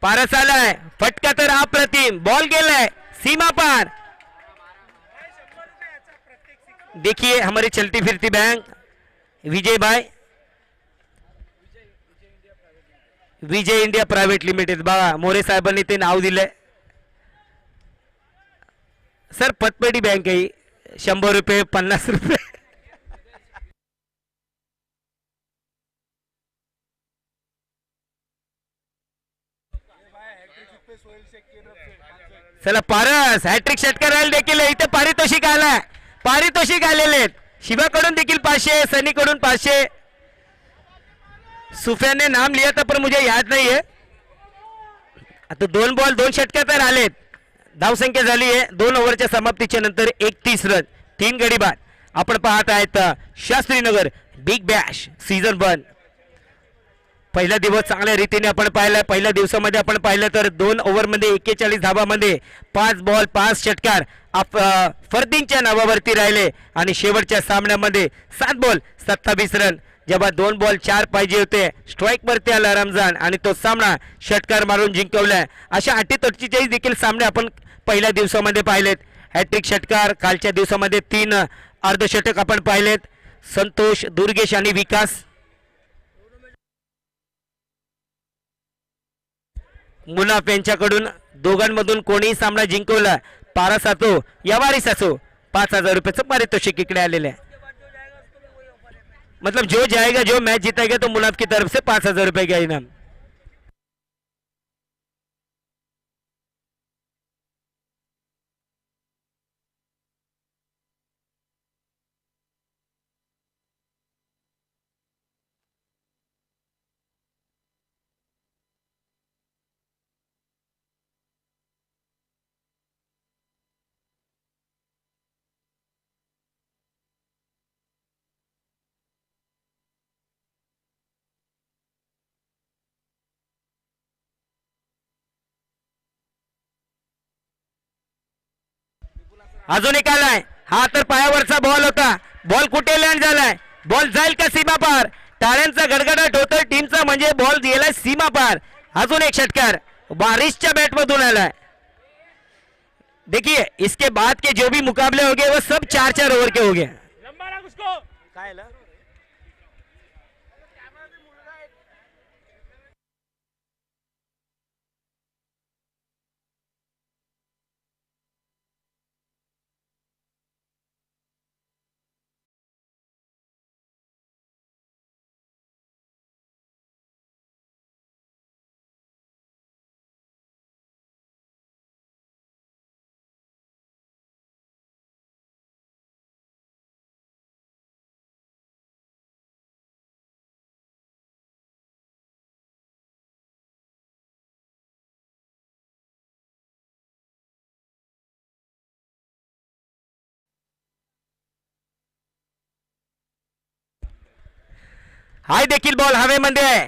A: पारस आलाय, फटका तर अप्रतिम, बॉल गेलाय सीमा पार. देखिए हमारी चलती फिरती बैंक विजय भाई, विजय इंडिया प्रायव्हेट लिमिटेड. बघा मोरे साहेबांनी ते नाव दिलंय. सर पतपेढी बँक आहे, 100 रुपये 50 रुपये. चला पारस हॅट्रिक षटकाराला देखील इथे पारितोषिक आलाय, पारितोषिक आलेले आहेत. शिवाकडून देखील 500, सनीकडून 500. सुफियान ने नाम लिया था पर मुझे याद नहीं है. आता 2 बॉल 2 षटकार तर आलेत. धावसंख्या झाली आहे 2 ओव्हरच्या समाप्तीच्या नंतर 31 रन 3 गडी बाद. आपण पाहत आहेत शास्त्रीनगर बिग बॅश सीझन 1. पहिला दिवस चांगल्या रीतीने आपण पाहिला. पहिल्या दिवसामध्ये आपण पाहिलं तर 2 ओव्हरमध्ये 41 धावामध्ये 5 बॉल 5 षटकार फर्दींच्या नावावरती राहिले आणि शेवटच्या सामन्यामध्ये 7 बॉल 27 रन. जेव्हा 2 बॉल 4 पाहिजे होते स्ट्राईक वरती आला रमजान आणि तो सामना षटकार मारून जिंकवलाय. अशा 48 देखील सामने आपण पहिल्या दिवसामध्ये पाहिलेत. हॅट्रिक षटकार कालच्या दिवसामध्ये 3 अर्धशतक आपण पाहिलेत. संतोष, दुर्गेश आणि विकास. मुनाफ यांच्याकडून दोघांमधून कोणीही सामना जिंकवला, पारस असो या वारिस असो, 5000 रुपयाचं पारितोषिक इकडे आलेले आहे. मतलब जो जाएगा जो मैच जीतेगा तो मुनाफ की तरफ से 5000 रुपए का इनाम. अजून एक आलाय, हा तर पायावरचा बॉल होता. बॉल कुठे लँड झालाय, बॉल जाईल का सीमा पार. टाळ्यांचा गडगडाट होतोय टीमचा, म्हणजे बॉल गेलाय सीमा पार. अजून एक षटकार बारिशच्या बॅट मधून आलाय. देखिए इसके बाद के जो भी मुकाबले हो गए वो सब 4-4 ओवर के हो गए.
E: लंबा रख उसको. काय ला?
A: हाय देखील बॉल हवेमध्ये आहे.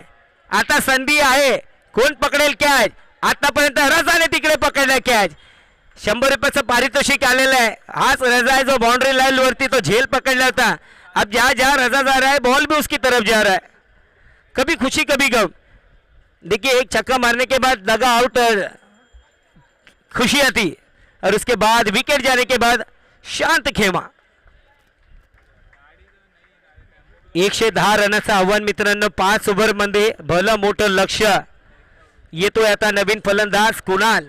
A: आता संधी आहे, कोण पकडेल कॅच. आतापर्यंत रजाने तिकडे पकडला कॅच. 100 रुपयाचं पारितोषिक आलेलं आहे. हाच रजा है जो बाउंड्री लाइन वरती तो झेल पकड़ला था. अब जहाँ जहाँ रजा जा रहा है बॉल भी उसकी तरफ जा रहा है. कभी खुशी कभी गम. देखिए एक छक्का मारने के बाद दगा आउट खुशी आती और उसके बाद विकेट जाने के बाद शांत खेमा. 110 रनाचं आव्हान मित्रांनो. 5 ओव्हर मध्ये भलं मोठं लक्ष. येतोय आता नवीन फलंदाज कुणाल.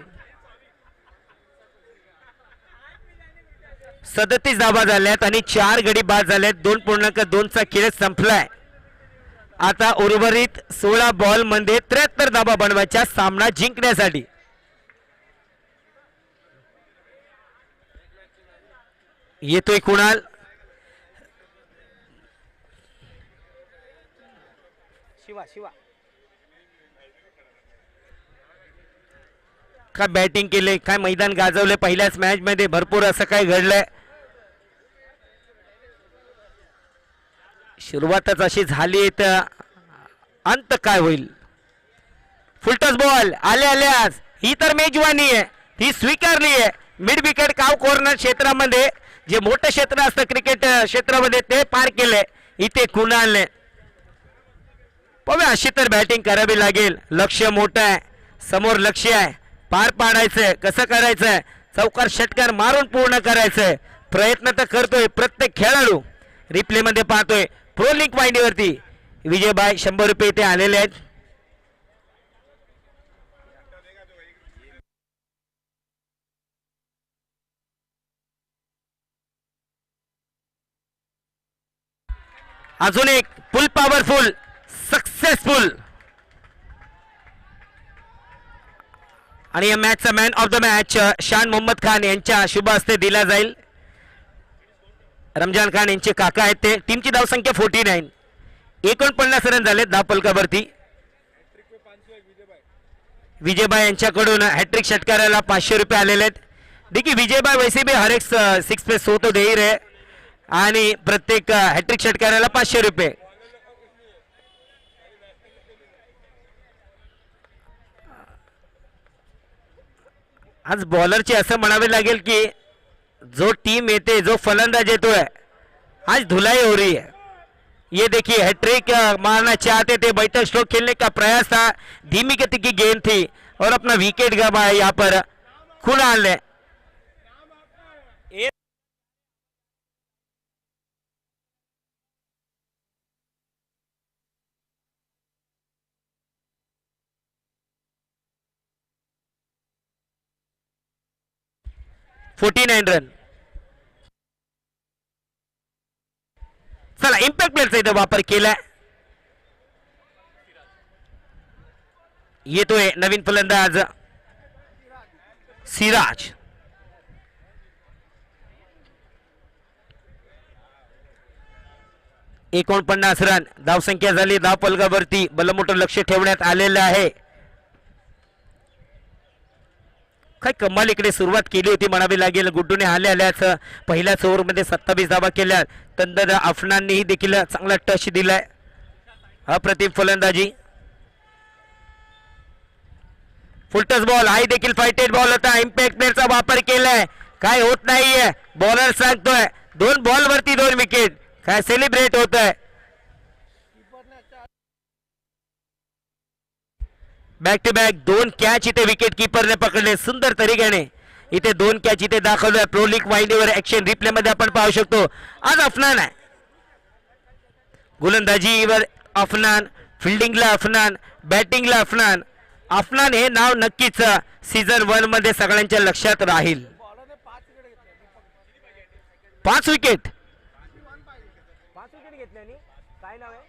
A: 37 धावा झाल्यात आणि 4 गडी बाद झाल्यात. 2.2चा खेळ संपलाय. आता उर्वरित 16 बॉल मध्ये 73 धावा बनवायच्या सामना जिंकण्यासाठी. येतोय कुणाल. शिवा काय बॅटिंग केले, काय मैदान गाजवले. पहिल्याच मॅच मध्ये भरपूर असं काय घडलंय. सुरुवातच अशी झाली तर अंत काय होईल. फुलटॉस बॉल आले आज ही तर मेजवानी आहे. ती स्वीकारली आहे. मिड विकेट काव कॉर्नर क्षेत्रामध्ये जे मोठं क्षेत्र असतं क्रिकेट क्षेत्रामध्ये ते पार केले. इथे कुणालने अशी तर बॅटिंग करावी लागेल. लक्ष मोठं आहे, समोर लक्ष आहे, पार पाडायचंय. कसं करायचंय? चौकार षटकार मारून पूर्ण करायचंय. प्रयत्न तर करतोय प्रत्येक खेळाडू. रिप्ले मध्ये पाहतोय प्रो लीग वाहिनीवरती विजयबाई 100 रुपये इथे आलेले आहेत. अजून एक फुल पॉवरफुल सक्सेसफुल आणि या मॅचचा मॅन ऑफ द मॅच शान मोहम्मद खान यांच्या शुभ हस्ते दिला जाईल. रमजान खान यांचे काका आहेत ते. टीमची धावसंख्या 49. 49 रन झाले 10 पलकावरती. विजयबाई यांच्याकडून हॅट्रिक षटकाराला 500 रुपये आलेले आहेत. देखील विजयबाई वैसे भी हर एक 6 पे 100 तो दे ही रहे आणि प्रत्येक हॅट्रिक षटकाराला 500 रुपये. आज बॉलरचे असं म्हणावे लागेल की जो टीम येते, जो फलंदाज येतोय, आज धुलाई हो रही है. ये देखिए हैट्रिक मारना चाहते थे, बैठक स्ट्रोक खेलने का प्रयास था, धीमी गति की गेंद थी और अपना विकेट गंवाया यहाँ पर कुणाल ने. 49 रन. चला इम्पॅक्ट प्लेअरचा इथं वापर केलाय. येतोय नवीन फलंदाज सिराज. एकोणपन्नास रन धावसंख्या झाली. 10 पलकावरती बलमोठं लक्ष ठेवण्यात आलेलं आहे. काय कमाल इकडे सुरुवात केली होती म्हणावी लागेल. गुड्डूने आल्याच पहिल्याच ओव्हरमध्ये 27 धावा केल्या. तंदर अफनाननेही देखील चांगला टच दिलाय. अप्रतिम फलंदाजी. फुलटस बॉल हाही देखील फायटेड बॉल होता. इम्पॅक्ट प्लेअरचा वापर केलाय. काय होत नाहीये. बॉलर सांगतोय 2 बॉल वरती 2 विकेट. काय सेलिब्रेट होत आहे. बॅक टू बॅक 2 कॅच इथे विकेट कीपरने पकडले सुंदर तरीक्याने. इथे 2 कॅच इथे दाखवलं. प्रो लीग वाहिनीवर ऍक्शन रिप्ले मध्ये आपण पाहू शकतो. आज अफनान आहे. गोलंदाजीवर अफनान, फिल्डिंगला अफनान, बॅटिंगला अफनान. अफनान हे नाव नक्कीच सीझन 1 मध्ये सगळ्यांच्या लक्षात राहील. 5 विकेट घेतल्याने. काय नाव आहे?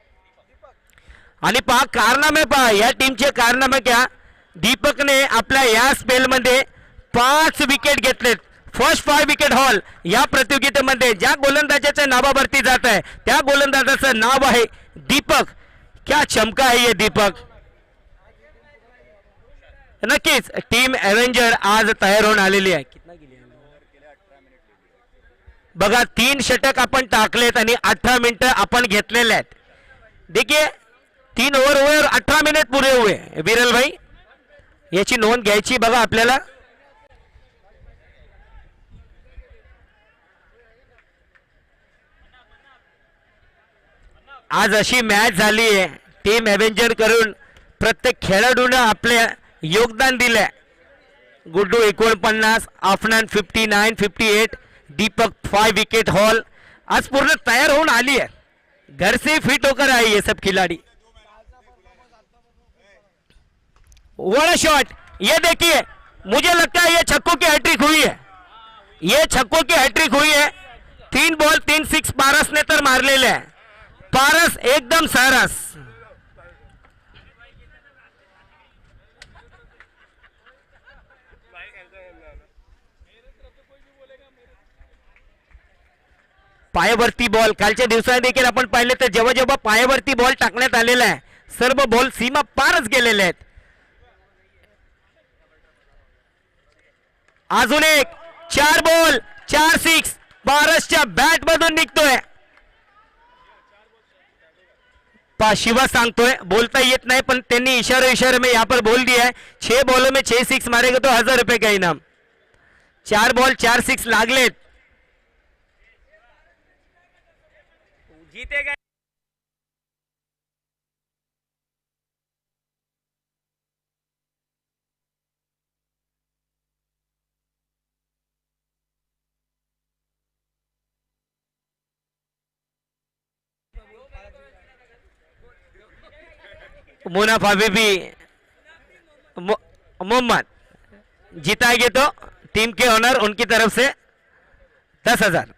A: आणि पहा कारनामे, पहा या टीमचे कारनामे क्या. दीपकने आपल्या या स्पेल मध्ये 5 विकेट घेतलेत. फर्स्ट 5 विकेट हॉल या प्रतियोगितेमध्ये ज्या गोलंदाजाच्या नावावरती जात आहे त्या गोलंदाजाचं नाव आहे दीपक. क्या चमका आहे ये दीपक. नक्कीच टीम एव्हेंजर आज तयार होऊन आलेली आहे. बघा 3 षटक आपण टाकलेत आणि 18 मिनिटं आपण घेतलेले आहेत. देखिए 3 ओव्हर 18 मिनिट पुरे हुए. विरल भाई याची नोंद घ्यायची बघा आपल्याला. आज अशी मॅच झाली आहे. टीम एव्हेंजर करून प्रत्येक खेळाडूने आपले योगदान दिले. Guddu 49, Afnan 59, 58, Deepak 5 wicket haul. आज पूर्ण तैयार होऊन आली है. घर से फिट होकर आई ये सब खिलाड़ी. बड़ा शॉट. ये देखिए मुझे लगता है ये छक्कों की हैट्रिक हुई है. ये छक्कों की हैट्रिक हुई है. 3 बॉल 3 6 पारस ने तर मारलेले आहे. पारस एकदम सरस. पायावरती बॉल कालच्या दिवसात देखील आपण पाहिले तर जेव्हा जेव्हा पायावरती बॉल टाकण्यात आलेला आहे सर्व बॉल सीमा पारच गेलेले आहेत. अजून एक 4 बॉल 4 6 पारसच्या बॅट मधून निघतोय. शिवा सांगतोय बोलता येत नाही पण त्यांनी इशारे में यहाँ पर बोल दिया है. 6 बॉलों में 6 6 मारेगा तो 1000 रुपए का इनाम. 4 बॉल 4 सिक्स लागलेत.
E: जीतेगा.
A: मुनाफ हबीबी मोहम्मद जीताएंगे तो टीम के ओनर उनकी तरफ से 10,000.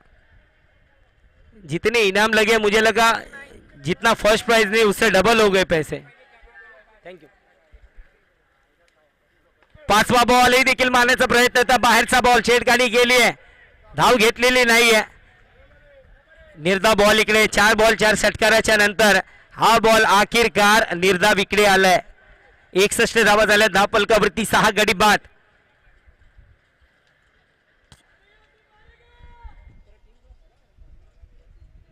A: जितने इनाम लगे मुझे लगा जितना फर्स्ट प्राइज नहीं उससे डबल हो गए पैसे. Thank you. पाचवा बॉल ही देखील मारण्याचा प्रयत्न होता. बाहेरचा बॉल छेडखानी गेली आहे. धाव घेतलेली नाहीये. निर्धा बॉल इकडे 4 बॉल 4 षटकाराच्या नंतर हा बॉल आखिरकार निर्धा इकडे आलाय. 61 धावा झाल्या. धाव फलकावरती 6 गडी बाद.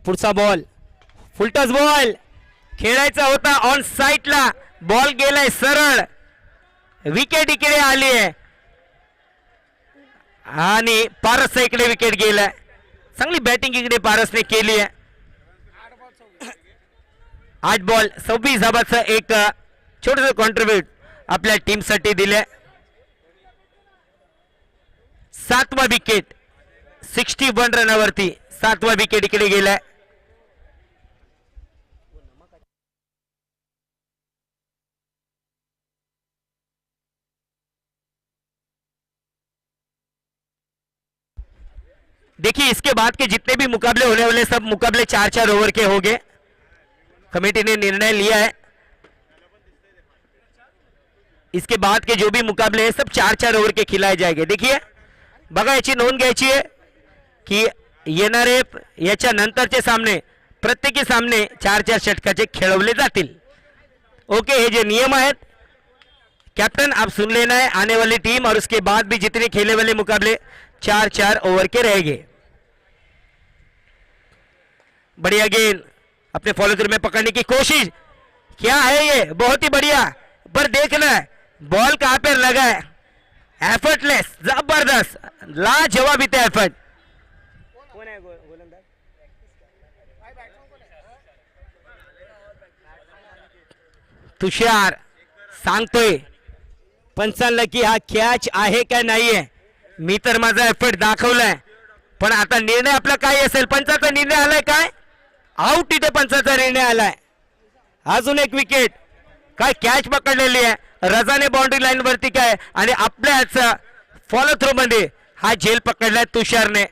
A: पुढचा बॉल फुलटॉस बॉल खेळायचा होता ऑन साईडला. बॉल गेलाय सरळ. विकेट इकडे आली आहे आणि पारस इकडे विकेट गेलाय. चांगली बॅटिंग इकडे पारसने केली आहे. 8 बॉल 26 धावाचं एक छोटस कॉन्ट्रीब्यूट आपल्या टीमसाठी दिले. 7वा विकेट 61 रनावरती 7वा विकेट इकडे गेलाय. देखिए इसके बाद के जितने भी मुकाबले होने वाले सब मुकाबले 4-4 ओवर के होंगे. कमेटी ने निर्णय लिया है इसके बाद के जो भी मुकाबले हैं सब 4-4 ओवर के खिलाए जाएंगे. देखिए बघा याची नोंद घ्यायची आहे की येणारे याच्या नंतरचे सामने प्रत्येकी सामने 4-4 षटकाचे खेळवले जातील. ओके हे जे नियम आहेत कैप्टन आप सुन लेना है. आने वाली टीम और उसके बाद भी जितने खेले वाले मुकाबले 4-4 ओवर के रहेंगे. बढ़िया गेंद अपने फॉलो थ्रू में पकड़ने की कोशिश. क्या है ये बहुत ही बढ़िया. पर देखना है बॉल कहां पर लगा है. एफर्टलेस जबरदस्त लाजवाब इतना एफर्ट.
E: कोण आहे गोलंदाज.
A: तुषार सांगतोय पंचांना की हा कॅच आहे का नाहीये. मी तर माझा एफर्ट दाखवलाय पण आता निर्णय आपला काय असेल. पंचाचा निर्णय आलाय काय. आउट इथे पंचाचा निर्णय आलाय. अजून एक विकेट. काय कॅच पकडलेली आहे. रजाने बाउंड्री लाईन वरती काय आणि आपल्याच फॉलो थ्रू मध्ये हा झेल पकडलाय तुषारने.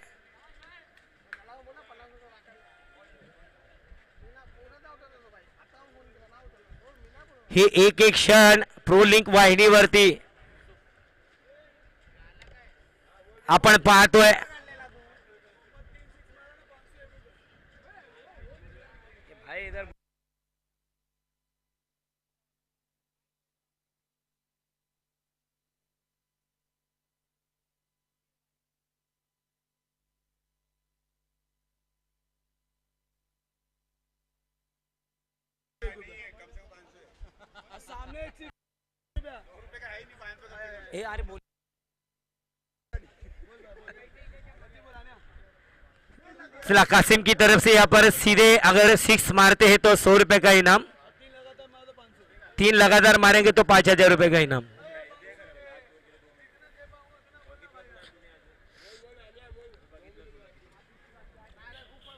A: हे एक एक क्षण प्रो लिंक वाहिनीवरती आपण पाहतोय.
E: भाई इधर
A: अरे बोल. चला कासिम की तरफ से यहाँ पर सीधे अगर 6 मारते हैं तो 100 रुपए का इनाम. 3 लगातार मारेंगे तो 5,000 रुपए का इनाम.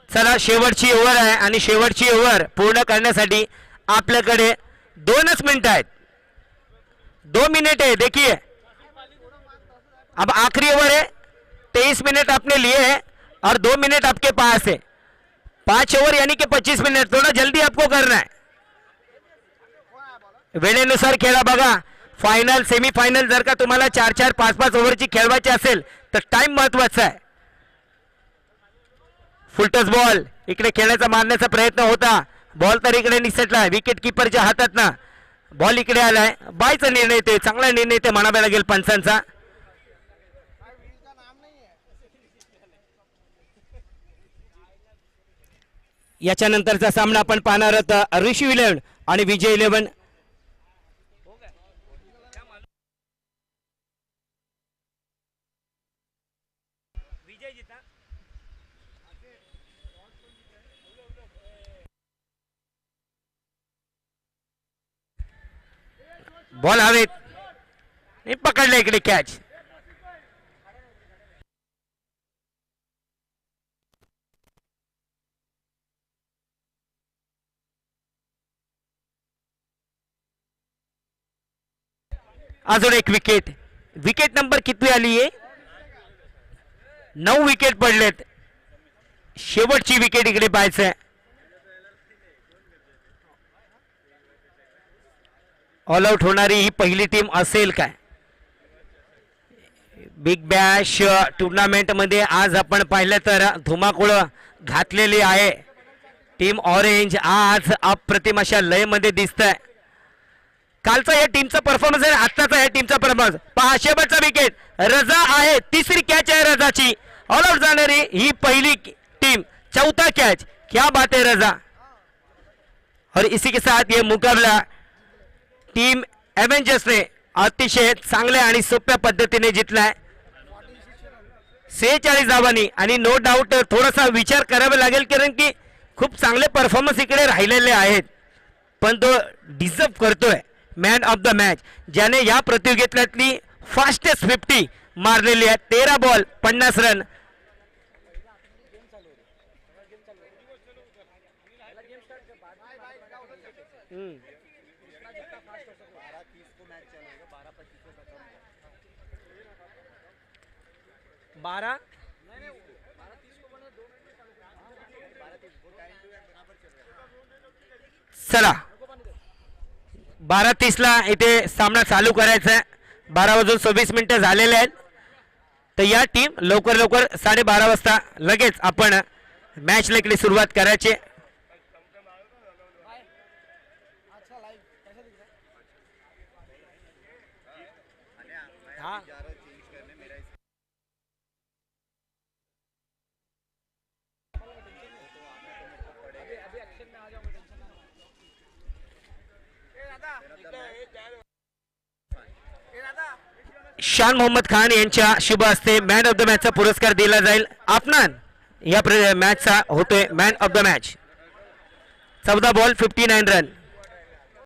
A: चला शेवटची ओव्हर आहे आणि शेवटची ओव्हर पूर्ण करण्यासाठी आपल्याकडे 2च मिनिट आहेत. 2 मिनट है. देखिए अब आखिरी ओवर है. 23 मिनट अपने लिए है और 2 मिनट आपके पास है. 5 ओवर यानी कि 25 मिनट. थोड़ा जल्दी आपको करना है. वेळेनुसार खेळा. बघा फायनल सेमीफायनल जर का तुम्हाला 4-4 5-5 ओव्हरची खेळवायची असेल तर टाइम महत्वाचा आहे. फुलटॉस बॉल इकडे खेळण्याचा मारण्याचा प्रयत्न होता. बॉल तर इकडे निसटला. विकेट किपरच्या हातात ना बॉल इकडे आलाय. बायचा निर्णय ते चांगला निर्णय ते म्हणावा लागेल पंचांचा. याच्यानंतरचा सामना आपण पाहणार आहोत ऋषी 11 आणि विजय 11.
E: विजय जीता
A: बॉल हवेत आणि पकडले इकडे कॅच. अजून एक विकेट. विकेट नंबर किती आली आहे? 9 विकेट पडलेत. शेवटची विकेट इकडे पाहायचंय. ऑल आउट होणारी ही पहिली टीम असेल काय? बिग बॅश टुर्नामेंट मध्ये आज आपण पाहिलं तर धुमाकूळ घातलेली आहे. टीम ऑरेंज आज अप्रतिम अशा लय मध्ये दिसतंय. कालचा या टीमचा परफॉर्मन्स आहे, आत्ताचा या टीमचा परफॉर्मन्स पहा. शेवटचा विकेट रजा आहे. तिसरी कॅच आहे रजाची. ऑल आउट जाणारी ही पहिली टीम. चौथा कॅच. क्या बात है रजा. और इसी के साथ ये मुकाबला टीम एव्हेंजर्स ने अतिशय चांगल्या आणि सोप्या पद्धतीने जिंकलाय 46 धावांनी. आणि नो डाऊट थोडासा विचार करावा लागेल कारण की खूप चांगले परफॉर्मन्स इकडे राहिलेले आहेत. पण तो डिझर्व करतोय मॅन ऑफ द मॅच, ज्याने या प्रतियोगितेतली फास्टेस्ट 50 मारलेली आहे. 13 बॉल 50 रन.
E: बारा
A: चला 12:30 ला इथे सामना चालू करायचा आहे. 12:26 झालेले आहेत. तर या टीम लवकर लवकर 12:30 वाजता लगेच आपण मॅच इकडे सुरुवात करायची.
E: हाँ
A: शान मोहम्मद खान यांच्या शुभ हस्ते मॅन ऑफ द मॅचचा पुरस्कार दिला जाईल. आपणान या मॅचचा होतोय man of the match. 14 ball 59 run.